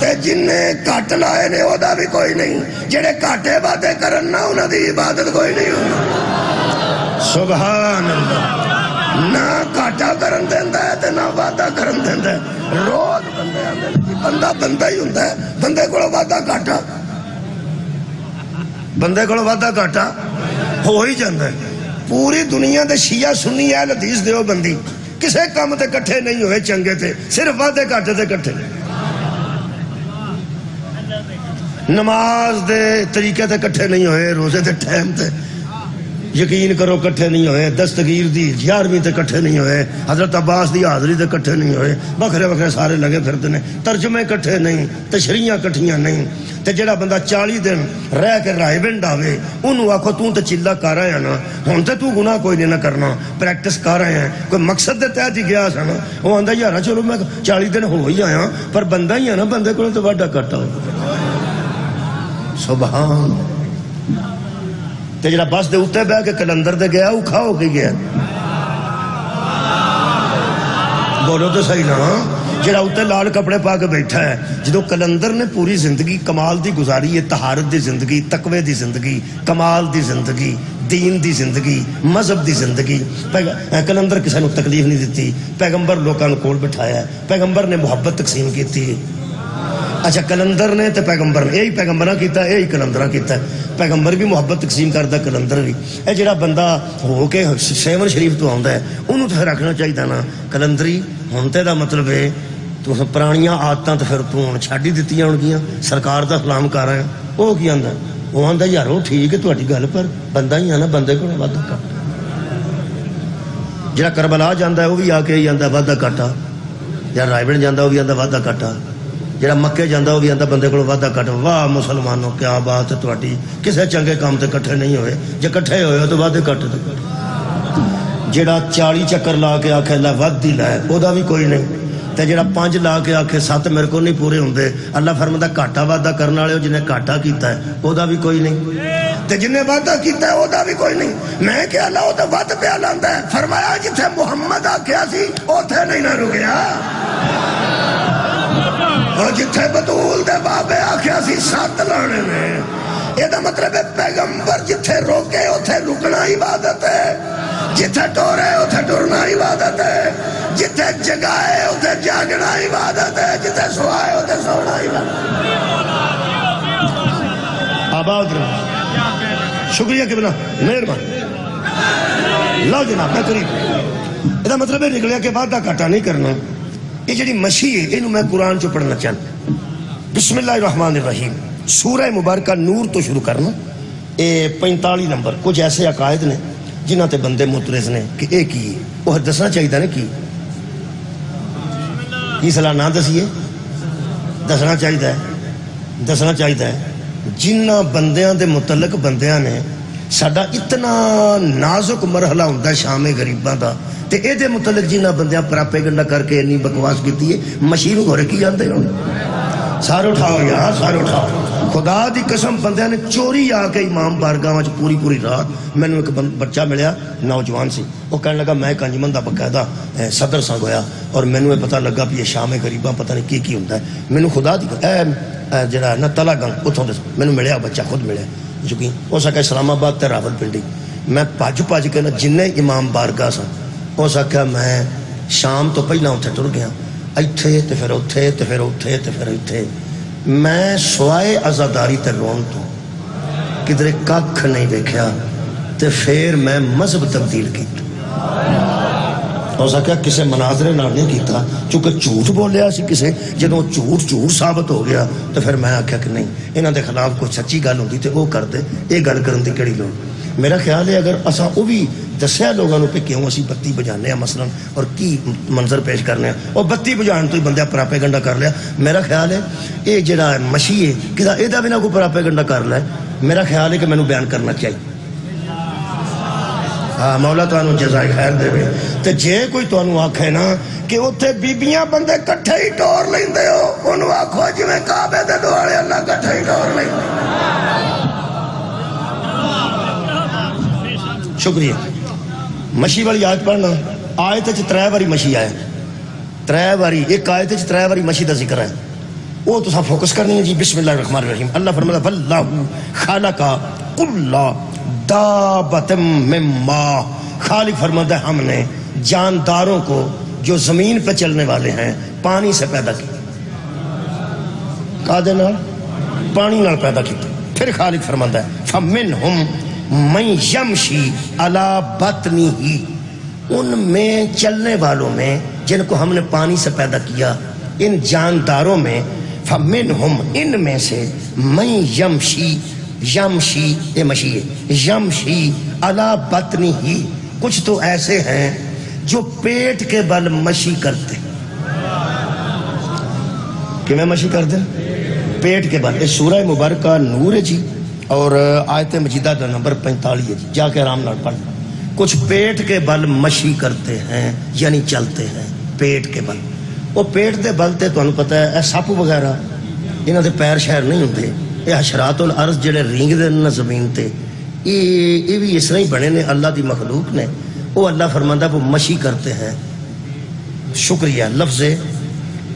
تے جنہیں کٹ لائے نے او دا بھی کوئی نہیں جڑے کاٹے باتیں کرن نا انہاں دی عبادت کوئی نہیں ہونا سبحان اللہ نہ کاٹا کرن دیندا ہے تے نہ وعدہ کرن دیندا ہے روز بندے آندے نے بندہ بندہ ہی ہوندا ہے بندے کول وعدہ کاٹا بندے کول وعدہ کاٹا ہو ہی جاندا ہے پوری دنیا دے شیعہ سنی اہل حدیث دیو بندی کسے کام تے کٹھے نہیں ہوئے چنگے تے صرف وعدے کاٹے تے کٹھے نماز دے طریقے تے کٹھے نہیں ہوئے روزے تے ٹائم تے یقین کرو کٹھے نہیں ہوئے دستگیر دی 11ویں تے کٹھے نہیں ہوئے حضرت عباس دی حاضری تے کٹھے نہیں ہوئے بکھرے بکھرے سارے لگے پھرتے نے ترجمے کٹھے نہیں تشریحاں کٹھیاں نہیں تے جڑا بندہ 40 دن رہ کے رائے بنڈ آوے انہوں آکھو توں تے چلا کر رہا ہے نا ہون تے تو گناہ کوئی نہیں نہ کرنا پریکٹس کر رہے ہیں کوئی مقصد دے تحت ہی گیا سا نا وہ آندا یارا چلو میں 40 دن ہو ہی آیا پر بندہ ہی ہے نا بندے کو تو واڈا کٹا ہو سبحان تے جڑا بس دے اوتے بیٹھ کے کلندر دے گیا وہ کھا ہو کے گیا بولو تو صحیح نا جڑا اوتے لال کپڑے پا کے بیٹھا ہے جدو کلندر نے پوری زندگی کمال دی گزاری ہے طہارت دی زندگی تقوی دی زندگی کمال دی زندگی دین دی زندگی مذہب دی زندگی کلندر کسی نے تکلیف نہیں دیتی پیغمبر لوکاں نوں کول بٹھایا ہے پیغمبر نے محبت تقسیم کیتی ہے اچھا کلندر نے تے پیغمبر نے یہی پیغمبراں کیتا ہے یہی کلندراں کیتا ہے پیغمبر بھی محبت تقسیم کردا کلندر بھی اے جڑا بندہ ہو کے سیون شریف تو آندا ہے انہوں تے رکھنا چاہیے نا کلندری ہن تے دا مطلب ہے تو پرانیاں عادتاں تے پھر تو ہن چھڈ ہی دتیاں ہون گیاں سرکار دا سلام کر رہے ہیں او کی آندا وہ آندا یار وہ ٹھیک ہے تہاڈی گل پر بندہ ہی ہے نا بندے کول وعدہ کر جڑا کربلا جاندا ہے وہ بھی آ کے ہی آندا وعدہ کاٹا جڑا رائے بن جاندا وہ بھی آندا وعدہ کاٹا جڑا مکے جاندا وہ بھی آندا بندے کول وعدہ کٹ واہ مسلمانوں کیا بات ہے تہاڈی کسے چنگے کام تے کٹھے نہیں ہوئے جے کٹھے ہوئے تو وعدے کٹ تے جڑا 40 چکر لا کے آکھے اللہ ود دی لائے او دا بھی کوئی نہیں تے جڑا 5 لا کے آکھے 7 میرے کو نہیں پورے ہوندے اللہ فرماتا گھاٹا وعدہ کرنے والے جنہیں گھاٹا کیتا ہے او دا بھی کوئی نہیں تے جنہیں وعدہ کیتا ہے او دا بھی کوئی نہیں میں کہ اللہ او تے ود پہ لاندا ہے فرمایا جتھے محمد آکھیا سی اوتھے نہیں نہ رکیا اور جتھے بطول دے بابے آکھیا سی 7 لانے میں یہ دا مطلب ہے پیغمبر جتھے روکے اتھے رکنا عبادت ہے جتھے ٹورے اتھے ٹرنا عبادت ہے جتھے جگائے اتھے جاگنا عبادت ہے جتھے سوائے اتھے سونا عبادت آباد رہا شکریہ کہ بنا مہربان لاؤ جناب میں قریب یہ دا مطلب ہے نکلیا کہ وعدہ کاٹا نہیں کرنا یہ جڑی مشی ہے انہوں میں قرآن چو پڑھنا چاہتا بسم اللہ الرحمن الرحیم سورہ مبارکہ نور تو شروع کرنا 45 نمبر کچھ ایسے عقائد نے جنہ تے بندے مترز نے کہ ایک ہی وہ دسنا چاہیے نا کی صلاح نہ دسیے دسنا چاہیے جنہ بندیاں دے متعلق بندیاں نے ساڈا اتنا نازک مرحلہ ہوتا ہے شام غریباں دا تے اے دے متعلق جنہ بندیاں پراپیگنڈا کر کے اتنی بکواس کیتی ہے مشین ہو رہی کی جانتے ہو سارے اٹھاؤ یار سارے اٹھاؤ خدا دی قسم بندیاں نے چوری آ کے امام بارگاہ وچ پوری رات میں نے ایک بچہ ملیا نوجوان سی وہ کہنے لگا میں ایک انجمن دا باقاعدہ صدر سا گویا اور میں نے پتہ لگا بھی یہ شام غریباں پتہ نہیں کی ہوندا ہے میں نے خدا دی جڑا نا تلا گنگ اتھوں میں نے ملیا بچہ خود ملیا چکی ہو سکا اسلام آباد تے راول پنڈی میں پج کے نا جن امام بارگاہ سا ہو سکا میں شام تو پہلا اتنے ٹر گیا ایتھے تے پھر اوتھے تے پھر اوتھے تے پھر ایتھے میں سوائے عزاداری تے رون تو کدھر ککھ نہیں دیکھیا تے پھر میں مذہب تبدیل کیتا ہو سکیا کسے مناظرے نہ نہیں کیتا چونکہ جھوٹ بولیا سی کسے جدوں جھوٹ ثابت ہو گیا تو پھر میں آکھیا کہ نہیں انہاں دے خلاف کوئی سچی گل ہوندی تے او کر دے اے گل کرن دی کیڑی لوڑ میرا خیال ہے اگر اساں او بھی دسیا لوگوں نے کہ کیوں اسی بتی بجانے ہیں مثلا اور کی منظر پیش کرنے ہیں اور بتی بجان تو ہی بندہ پراپیگنڈا کر لیا میرا خیال ہے یہ جڑا مشی ہے کہ ادا بھی نہ کوئی پراپیگنڈا کر لے میرا خیال ہے کہ میں نے بیان کرنا چاہیے. ہاں مولا تانوں جزائے خیر دے. تے جے کوئی تانوں آکھے نا کہ اتنے بیبیاں بندے کٹھے ہی ٹور لیندے ہو، انہوں آکھو جویں کعبے دے دوالے اللہ کٹھے ہی ٹور لیندے. شکریہ. مشی والی آیت پڑھنا. آیت وچ 3 باری مشی آیا، 3 باری ایک آیت وچ 3 باری مشی دا ذکر ہے. وہ تو فوکس کرنی ہے جی. بسم اللہ الرحمن الرحیم. اللہ فرماتا واللہ خالق کل دابۃ من ماء. خالق فرماتا ہے ہم نے جانداروں کو جو زمین پہ چلنے والے ہیں پانی سے پیدا کیا. کا دینا پانی نال پیدا کیا. پھر خالق فرماتا ہے فمنہم من یمشی علی بطنہ. ان میں چلنے والوں میں جن کو ہم نے پانی سے پیدا کیا، ان جانداروں میں فمنہم ان میں سے من یمشی، یمشی یہ مشی ہے، یمشی علی بطنہ. کچھ تو ایسے ہیں جو پیٹ کے بل مشی کرتے. کہ میں مشی کرتے پیٹ کے بل. اس سورہ مبارکہ نور ہے جی، اور آیت مجیدہ کا نمبر 45 ہے جی. جا کے آرام نال پڑھ. کچھ پیٹ کے بل مشی کرتے ہیں یعنی چلتے ہیں پیٹ کے بل. وہ پیٹ دے بل تے تانوں پتہ ہے سپ وغیرہ انہاں دے پیر شہر نہیں ہوندے. یہ حشرات الارض جڑے رینگ دے نا زمین تے، یہ بھی اس طرح ہی بنے نے، اللہ دی مخلوق نے. وہ اللہ فرماندا وہ مشی کرتے ہیں. شکریہ لفظ ہے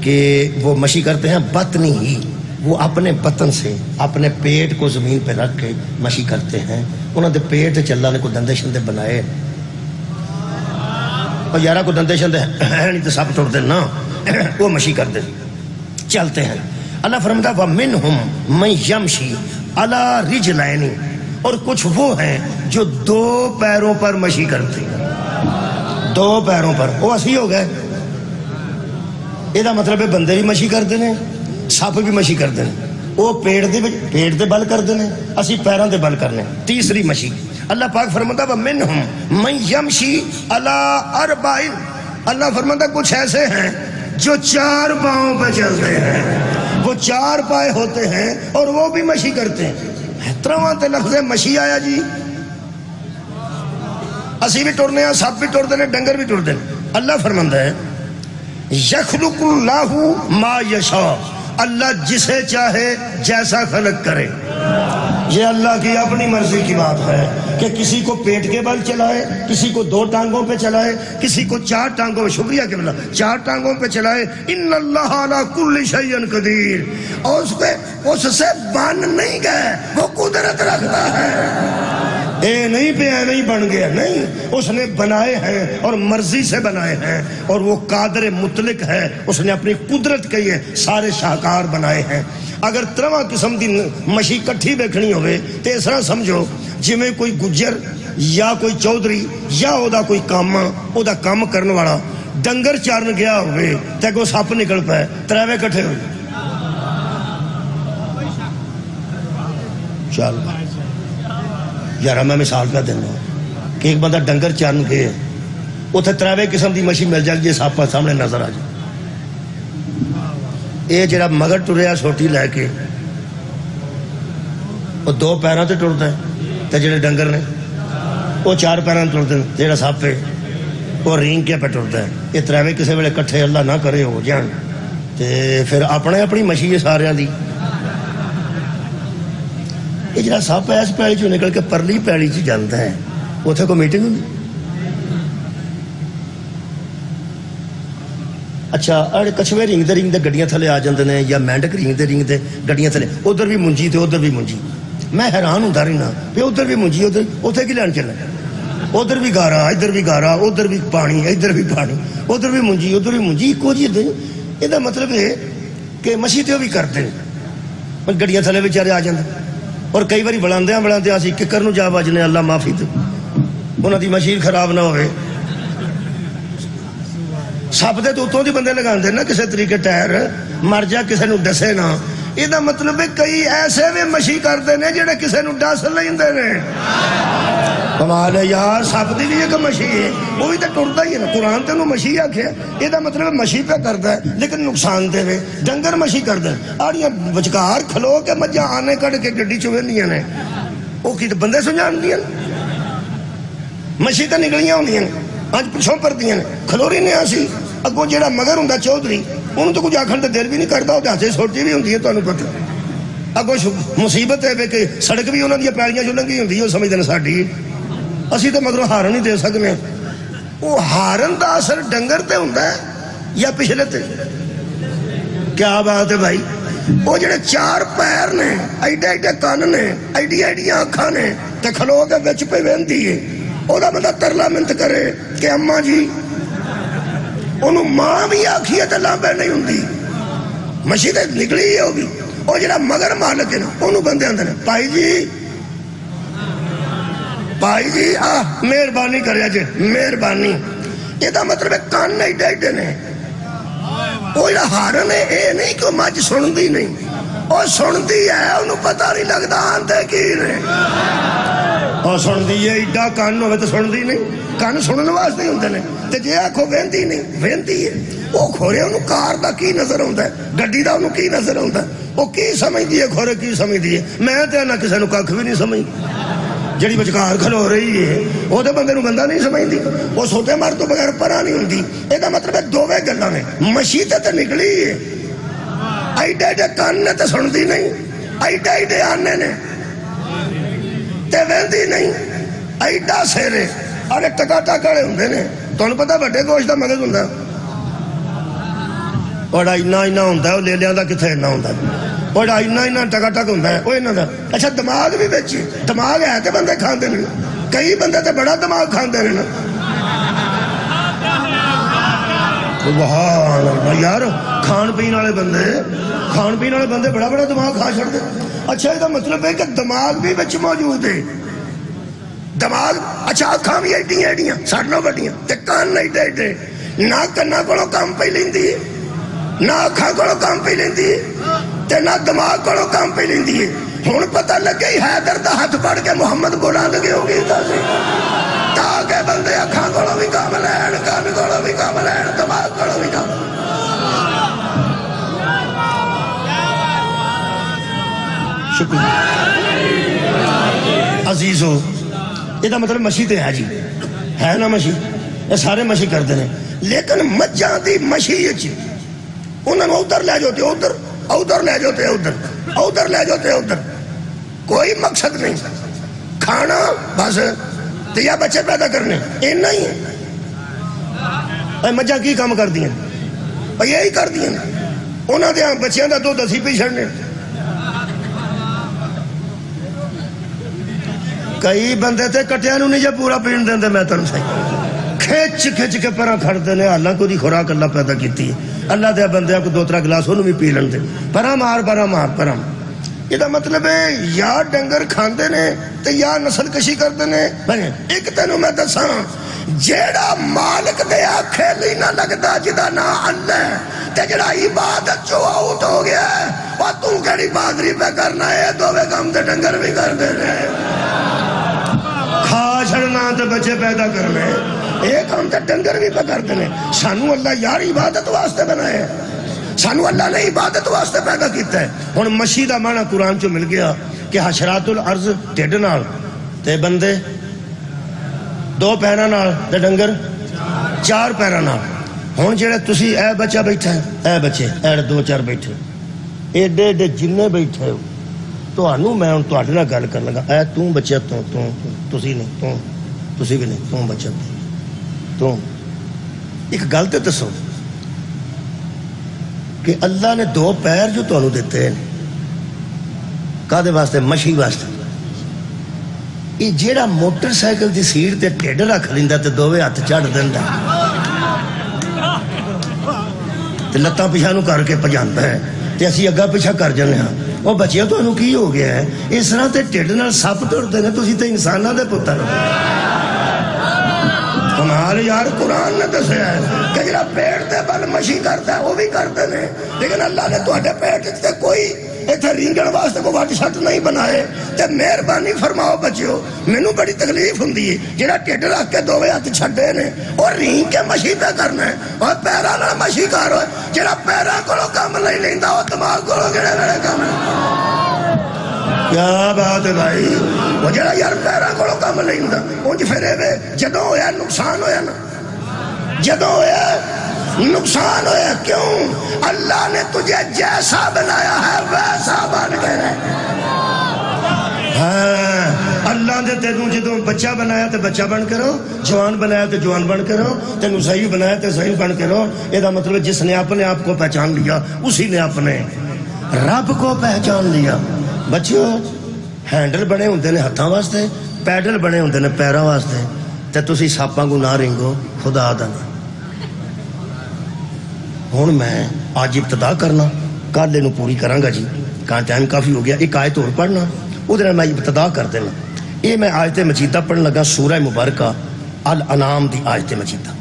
کہ وہ مشی کرتے ہیں بطنی ہی. وہ اپنے بطن سے اپنے پیٹ کو زمین پہ رکھ کے مشی کرتے ہیں. انہوں دے پیٹ اللہ نے کوئی دندے شندے بنائے. اور یارہ کو دندے شندے ہے نہیں تو سب ٹوٹ دے نا. وہ مشی کرتے چلتے ہیں. اللہ فرماتا وَمِنْهُمْ مَنْ يَمْشِي عَلَى رِجْلَيْنِ. اور کچھ وہ ہیں جو 2 پیروں پر مشی کرتے ہیں. 2 پیروں پر. وہ اسی ہو گئے. یہ مطلب ہے بندے بھی مشی کرتے ہیں، سپ بھی مشی کرتے ہیں. وہ پیٹ دے بل کرتے ہیں، اسی پیروں دے بل کرنے. تیسری مشی اللہ پاک فرماتا وَمِنْهُمْ مَنْ يَمْشِي عَلَى 4. اللہ فرماتا کچھ ایسے ہیں جو 4 پاؤں پہ چلتے ہیں. وہ 4 پائے ہوتے ہیں اور وہ بھی مشی کرتے ہیں. ترواں تے لفظ مشی آیا جی. اسی بھی ٹرنے ہیں، سب بھی ٹرتے ہیں، ڈنگر بھی ٹرتے ہیں. اللہ فرماتا ہے یخلق اللہ ما یشاء. اللہ جسے چاہے جیسا خلق کرے. یہ اللہ کی اپنی مرضی کی بات ہے کہ کسی کو پیٹ کے بل چلائے، کسی کو 2 ٹانگوں پہ چلائے، کسی کو 4 ٹانگوں پہ. شکریہ کہ بلا 4 ٹانگوں پہ چلائے. ان اللہ علی کل شیء قدیر. اور اس سے بن نہیں گئے، وہ قدرت رکھتا ہے. اے نہیں پہ اے نہیں بن گیا، نہیں، اس نے بنائے ہیں اور مرضی سے بنائے ہیں. اور وہ قادر مطلق ہے، اس نے اپنی قدرت کے یہ سارے شاہکار بنائے ہیں. اگر 3 قسم دی مشی کٹھی دیکھنی ہوئے تو اس طرح سمجھو جویں کوئی گجر یا کوئی چودھری یا او دا کوئی کاما او دا کام کرنے والا ڈنگر چارن گیا ہوئے تے کوئی سپ نکل پائے، 3 کٹھے ہوئے. چل یار میں مثال پہ دینا کہ ایک بندہ ڈنگر چارن گئے، اتنے 3 قسم دی مشی مل جائے جی سپ سامنے نظر آ جائے. یہ جڑا مگر ٹریا سوٹی لے کے وہ 2 پیروں تے ٹرتا ہے، تے جڑے ڈنگر نے وہ 4 پیروں تے ٹرتے ہیں. جڑا سپ ہے وہ رینگ کے پہ ٹرتا ہے. یہ 3 کسی ویلے کٹھے اللہ نہ کرے ہو جان تے پھر اپنی مشی ہے سارے دی. یہ جڑا سپ ہے اس پیڑی چوں نکل کے پرلی پیڑی چ جاتا ہے، اتنے کوئی میٹنگ ہوندی. اچھا اڑے کچھوے رنگ دے گڈیاں تھلے آ جاندے نے، یا مینڈک رنگ دے گڈیاں تھلے، ادھر بھی منجی تے ادھر بھی منجی. میں حیران ہوں رہنا بھی ادھر بھی منجی اتنے کی لین چلے. ادھر بھی گارا ادھر بھی گارا، ادھر بھی پانی ادھر بھی پانی، ادھر بھی منجی ادھر بھی منجی. ایک جی یہ مطلب ہے کہ مشی تے بھی کرتے ہیں، گڈیاں تھلے بچارے آ جاندے. اور کئی باری بلاندیاں اسی ککر نو جا بجنے، اللہ معافی تے انہاں دی مشین خراب نہ ہوئے. سپ دے تو اتوں دی بندے لگاندے نا کسے طریقے ٹائر مر جا کسے نو ڈسے نا. یہ مطلب ہے کئی ایسے بھی مشی کرتے ہیں جڑے کسے نو ڈس لیندے نے. کمال ہے یار، سپ دی بھی ایک مشی ہے، وہ بھی تو ٹرتا ہی ہے نا۔ قرآن تے انہوں مشی آکھیا، یہ مطلب مشی پہ کرتا ہے لیکن نقصان دے وے۔ ڈنگر مشی کرتا ہے، آڑیاں وچکار کھلو کے مجھا آنے کڑ کے گڈی چویندیاں نے، وہ کی بندے سنجان دیاں مشی تے نکلیاں ہوندیاں نے، آج پچھوں پردیاں نے، کھلوری نے آسی اگوں جیڑا مگر ہوندا چودھری، انہوں تو کچھ آکھن تے دل بھی نہیں کرتا، وہ ہاتھے سوٹی بھی ہوندی ہے، تانوں پتہ اگوں مصیبت ہے کہ سڑک بھی انہوں دی پیڑیاں جو لنگی ہوندی ہے، وہ سمجھدے نے ساڈی، اسی تے مگروں ہارن نہیں دے سکنے۔ وہ ہارن دا اثر ڈنگر تے ہوندا ہے یا پچھلے تے؟ کیا بات ہے بھائی، وہ جڑے چار پیر نے، ایڈے ایڈے کان نے، ایڈی ایڈیاں اکھاں نے، تے کھلو کے وچ پہ ویندی ہے، وہ دا بندہ ترلا منت کرے کہ اماں جی، انہوں ماں بھی آکھی ہے تے لامبے نہیں ہوندی، مشی تے نکلی ہے وہ بھی۔ وہ جڑا مگر مالک ہے نا، انہوں بندے آندے نے پائی جی مہربانی کریا جی، مہربانی۔ یہ دا مطلب ہے کان ایڈے ایڈے نے۔ وہ جڑا ہارن ہے اے نہیں کہ وہ مجھ سندی نہیں، وہ سندی ہے، انہوں پتہ نہیں لگتا آندے کی نے، وہ سندی ہے، ایڈا کان ہوئے تو سندی نہیں، کان سنن واسطے ہوندے نے، تے جے آکھو ویندی نہیں، ویندی ہے۔ وہ کھورے انہوں کار دا کی نظر ہوندا ہے، گڈی دا انہوں کی نظر ہوندا ہے، وہ کی سمجھ ہے، کھورے کی سمجھ ہے۔ میں تے نہ کسے نو ککھ بھی نہیں سمجھ، جڑی وچکار کھلو رہی ہے وہ تے بندے نو بندہ نہیں سمجھدی، وہ سوٹے مار تو بغیر پرا نہیں ہوندی۔ یہ مطلب ہے دوویں گلاں نے، مشی تے نکلی ہے، ایڈے ایڈے کان نے تے سنتی نہیں، ایڈے ایڈے آنے نے تے ویندی نہیں، ایڈا سیرے اور ٹکا ٹکڑے ہوندے نے۔ تانوں پتہ بڑے گوشت دا مغز ہوندا بڑا اینا ہوندا ہے، وہ لے لیاں دا کتھے اینا ہوندا ہے، بڑا اینا ٹکا ٹک ہوندا ہے وہ انہاں دا۔ اچھا دماغ بھی وچ، دماغ ہے تے بندے کھاندے نے، کئی بندے تے بڑا دماغ کھاندے نے نا۔ سبحان اللہ یار، کھان پین والے بندے بڑا بڑا دماغ کھا چھڑدے۔ اچھا یہ مطلب ہے کہ دماغ بھی وچ موجود ہے، دماغ اچھا اکھاں بھی ایڈیاں ایڈیاں ساڈے نال وڈیاں تے کان ایڈے ایڈے، نہ کنا کولوں کام پئی لیندی ہے، نہ اکھاں کولوں کام پئی لیندی ہے تے نہ دماغ کولوں کام پئی لیندی ہے۔ ہن پتہ لگے حیدر دا ہاتھ پڑھ کے محمد بولاں لگے ہو گئی تاکہ بندے اکھاں کولوں بھی کام لین، کان کولوں بھی کام لین، دماغ کولوں بھی کام۔ شکریہ عزیزو، یہ مطلب مشی تے ہے جی، ہے نا مشی، یہ سارے مشی کرتے ہیں، لیکن مجھاں دی مشی انہوں نے ادھر لے جاتے ادھر، ادھر لے جاتے ادھر، ادھر لے جاتے ادھر، کوئی مقصد نہیں، کھانا بس تے یا بچے پیدا کرنے، اینا ہی ہے۔ مجھاں کی کام کر دیا، یہی کر دیا، انہوں نے بچیاں دا دو دسی پی چھڑنے۔ کئی بندے تے کٹیاں نو نہیں جے پورا پین دیندے، میں تنوں صحیح کھچ کھچ کے پرا کھڑ دینے، اللہ کو دی خوراک اللہ پیدا کیتی ہے، اللہ دے بندے کو دو ترا گلاس انہوں بھی پی لین دے، پرا مار پرا مار پرا۔ یہ دا مطلب ہے یا ڈنگر کھاندے نے تے یا نسل کشی کردے نے۔ ایک تینوں میں دساں، جیڑا مالک دے آکھے لی نہ لگدا جدا نا اللہ تے جڑا عبادت جو آؤٹ ہو گیا ہے، وہ تو کیڑی بادری پہ کرنا ہے، دوویں کام تے ڈنگر بھی کر دے رہے، کھا چھڑنا تے بچے پیدا کرنے، ایک کام تے ڈنگر بھی پہ کر دینے۔ سانو اللہ یار عبادت واسطے بنائے، سانو اللہ نے عبادت واسطے پیدا کیتا ہے۔ ہن مشی دا معنی قرآن چوں مل گیا کہ حشرات الارض ٹھڈ نال تے بندے دو پیراں نال تے ڈنگر چار پیراں نال۔ ہن جڑے تسی اے بچہ بیٹھا ہے، اے بچے اے دو چار بیٹھے، ایڈے ایڈے جنے بیٹھے ہو، تانوں میں ہن تہاڈے نال گل کرن لگا، اے تو بچہ تسی نہیں، تسی بھی نہیں، تو بچہ تو ایک گل تے دسو کہ اللہ نے دو پیر جو تانوں دیتے ہیں کادے واسطے؟ مشی واسطے۔ یہ جیڑا موٹر سائیکل دی سیٹ تے ٹھڈ رکھ لیندا تے دوویں ہاتھ چڑھ دیندا تے لتاں پیچھے نو کر کے پجاندا ہے تے اسی اگا پیچھے کر جانے ہاں، وہ بچیاں تانوں کی ہو گیا ہے؟ اس طرح تے ٹھڈ نال سپ ٹردے نے، تسی تے انساناں دے پتر ہو۔ کمال یار، قرآن نے دسیا ہے کہ جڑا پیٹ دے بل مشی کرتا ہے وہ بھی کرتے ہیں، لیکن اللہ نے تہاڈے پیٹ تے کوئی اتنے رینگن واسطے کوئی وٹ شٹ نہیں بنائے تے مہربانی فرماؤ بچیو مینوں بڑی تکلیف ہوندی ہے جہاں ٹھڈ رکھ کے دوویں ہاتھ چھڈے نے اور رینگ کے مشی پہ کرنا ہے اور پیراں نال مشی کر ہوئے جہاں پیراں کولوں کم نہیں لیندا وہ دماغ کولوں کہڑے ویلے کم کیا بات ہے بھائی وہ جہاں یار پیراں کولوں کم لیندا اونج پھر جدوں ہویا نقصان ہویا نا جدوں ہویا نقصان ہویا کیوں اللہ نے تجھے جیسا بنایا ہے ویسا بن کے رہ ہاں اللہ نے تینوں جدوں بچہ بنایا تو بچہ بن کے رہو جوان بنایا تو جوان بن کے رہو تینوں صحیح بنایا تو صحیح بن کے رہو یہ مطلب جس نے اپنے آپ کو پہچان لیا اسی نے اپنے رب کو پہچان لیا بچیو ہینڈل بنے ہوندے نے ہتھاں واسطے پیڈل بنے ہوندے نے پیراں واسطے تے تسی ساپاں کو نہ رنگو خدا دا نا ہن میں آج ابتدا کرنا کل اینوں پوری کراں گا جی کہاں ٹائم کافی ہو گیا ایک آیت اور پڑھنا وہ میں ابتدا کر دینا یہ میں آیت مجیدہ پڑھن لگا سورہ مبارکہ الانعام دی آیت مجیدہ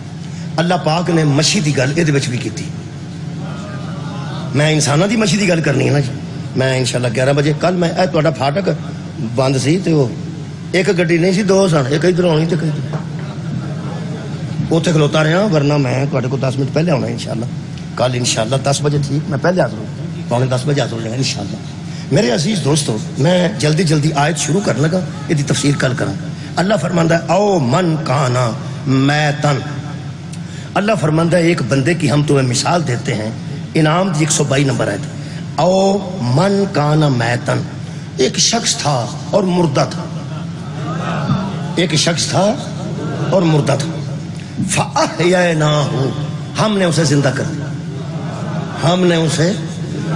اللہ پاک نے مشی دی گل یہ بھی کی میں انسانہ دی مشی دی گل کرنی ہے نا جی میں انشاءاللہ 11 بجے کل میں تہاڈا پھاٹک بند سی تے وہ ایک گڈی نہیں سی دو سن ایک ادھر آنی تے ایک ادھر اتنے کھلوتا رہا ورنہ میں تہاڈے کو 10 منٹ پہلے آنا انشاءاللہ کل انشاءاللہ 10 بجے ٹھیک میں پہلے حاضر ہوں پونے 10 بجے حاضر ہو جائیں گا انشاءاللہ میرے عزیز دوستو میں جلدی جلدی آیت شروع کرنے لگا یہ تفسیر کل کروں اللہ فرماندہ ہے او من کانا میتن اللہ فرماندہ ہے ایک بندے کی ہم تمہیں مثال دیتے ہیں انعام 122 نمبر آیت او من کانا میتن ایک شخص تھا اور مردہ تھا ایک شخص تھا اور مردہ تھا فَأَحْيَيْنَاهُ ہم نے اسے زندہ کر دیا ہم نے اسے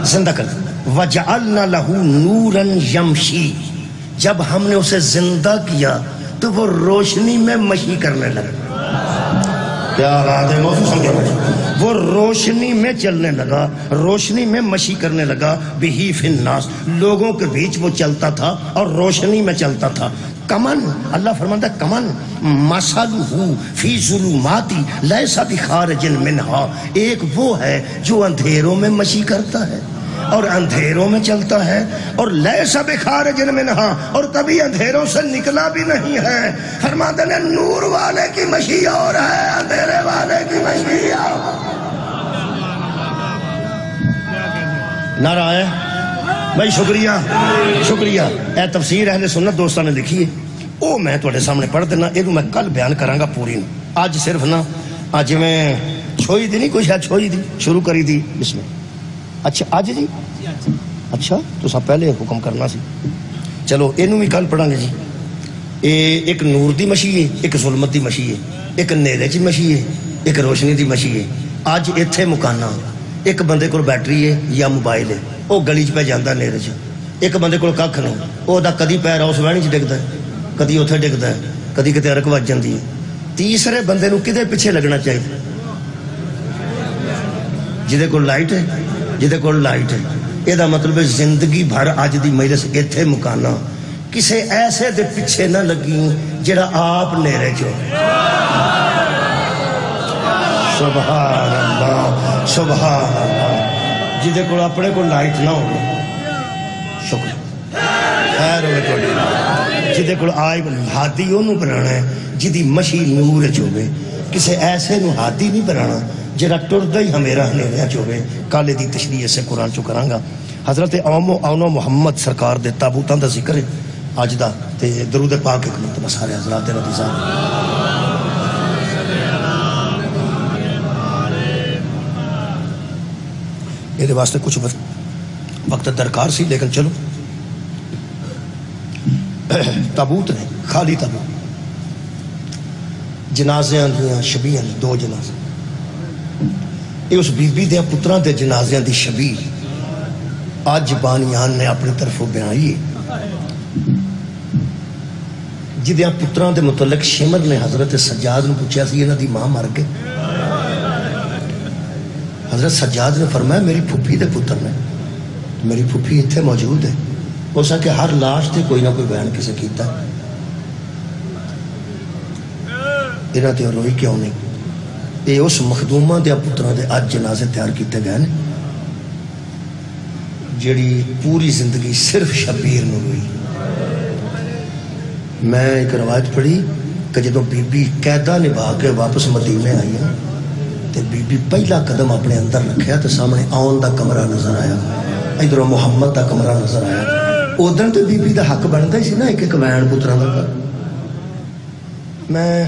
زندہ کر دیا وَجَعَلْنَا لَهُ نُورًا يَمْشِي جب ہم نے اسے زندہ کیا تو وہ روشنی میں مشی کرنے لگا کیا بات ہے موضوع سمجھو وہ روشنی میں چلنے لگا روشنی میں مشی کرنے لگا بِهِ فِي النَّاسِ لوگوں کے بیچ وہ چلتا تھا اور روشنی میں چلتا تھا کمن اللہ فرماتا ہے کمن مثلہ فی ظلمات لیس بخارج منہا ایک وہ ہے جو اندھیروں میں مشی کرتا ہے اور اندھیروں میں چلتا ہے اور لیس بخارج منہا اور کبھی اندھیروں سے نکلا بھی نہیں ہے فرماتے ہیں نور والے کی مشی اور ہے اندھیرے والے کی مشی اور نعرہ ہے بھائی شکریہ اے تفسیر اہل سنت دوستان نے لکھی ہے وہ میں تواڈے سامنے پڑھ دینا یہ میں کل بیان کراں گا پوری اج صرف نا اج میں چھوئی دی نہیں کوئی شاید چھوئی دی شروع کری دی اس میں اچھا اج جی اچھا تو سب پہلے حکم کرنا سی چلو اینوں بھی کل پڑھاں گے جی ایک نور دی مشی ہے ایک ظلمت دی مشی ہے ایک نیرے دی مشی ہے ایک روشنی دی مشی ہے اج ایتھے مکانا ایک بندے کو بیٹری ہے یا موبائل ہے وہ گلی پہ جانا نیرے چ ایک بندے کو کھ نہیں وہ کدی پیر اس وہنی چ ڈگتا ہے کدی اتنے ڈگتا ہے کدی کتے ارک وج جاتی ہے تیسرے بندے نو کدے پیچھے لگنا چاہیے جہدے کول لائٹ ہے جہدے کول لائٹ ہے یہ مطلب زندگی بھر اج دی مجلس ایتھے مکانا کسے ایسے دے پیچھے نہ لگی جڑا آپ نیرے چو سبحان اللہ سبحان اللہ جہدے کول اپنے کو لائٹ نہ ہو شکر خیر ہوئے تھوڑی جہدے کول آئے ہاتھی انہوں بنانا ہے جدی مشی نور چوبے کسے ایسے نو ہاتھی نہیں بنانا جڑا ٹردا ہی ہمیرا ہنیرا چوبے کالے دی تشریح سے قرآن چو کراں گا حضرت آنو محمد سرکار دے تابوتاں دا ذکر ہے اج دا تے درود پاک ایک مرتبہ سارے حضرات رضی صاحب یہ واسطے کچھ وقت درکار سی لیکن چلو تابوت نے خالی تابوت جنازیاں دیاں شبیہ دو جنازے یہ اس بی بی دے پتراں دے جنازیاں دی شبیہ آج بانیان نے اپنی طرفوں بنائی جدیاں پتراں دے متعلق شمر نے حضرت سجاد نے پوچھا سی انہاں دی ماں مر گئے حضرت سجاد نے فرمایا میری پھوپھی دے پتر نے میری پھوپھی اتھے موجود ہے ہو سکے ہر لاش تے کوئی نہ کوئی بیان کسے کیتا ہے انہاں تے روئی کیوں نہیں یہ اس مخدومہ دے پتراں دے آج جنازے تیار کیتے گئے ہیں جیڑی پوری زندگی صرف شبیر نو ہوئی. میں ایک روایت پڑھی کہ جدو بی بی قیدا نبھا کے واپس مدینے آئی تو بی بی پہلا قدم اپنے اندر رکھیا تو سامنے آن دا کمرہ نظر آیا، ادھر محمد دا کمرہ نظر آیا. ادھر تو بی بی دا حق بنتا ہی سی نا ایک وین پترا کا. میں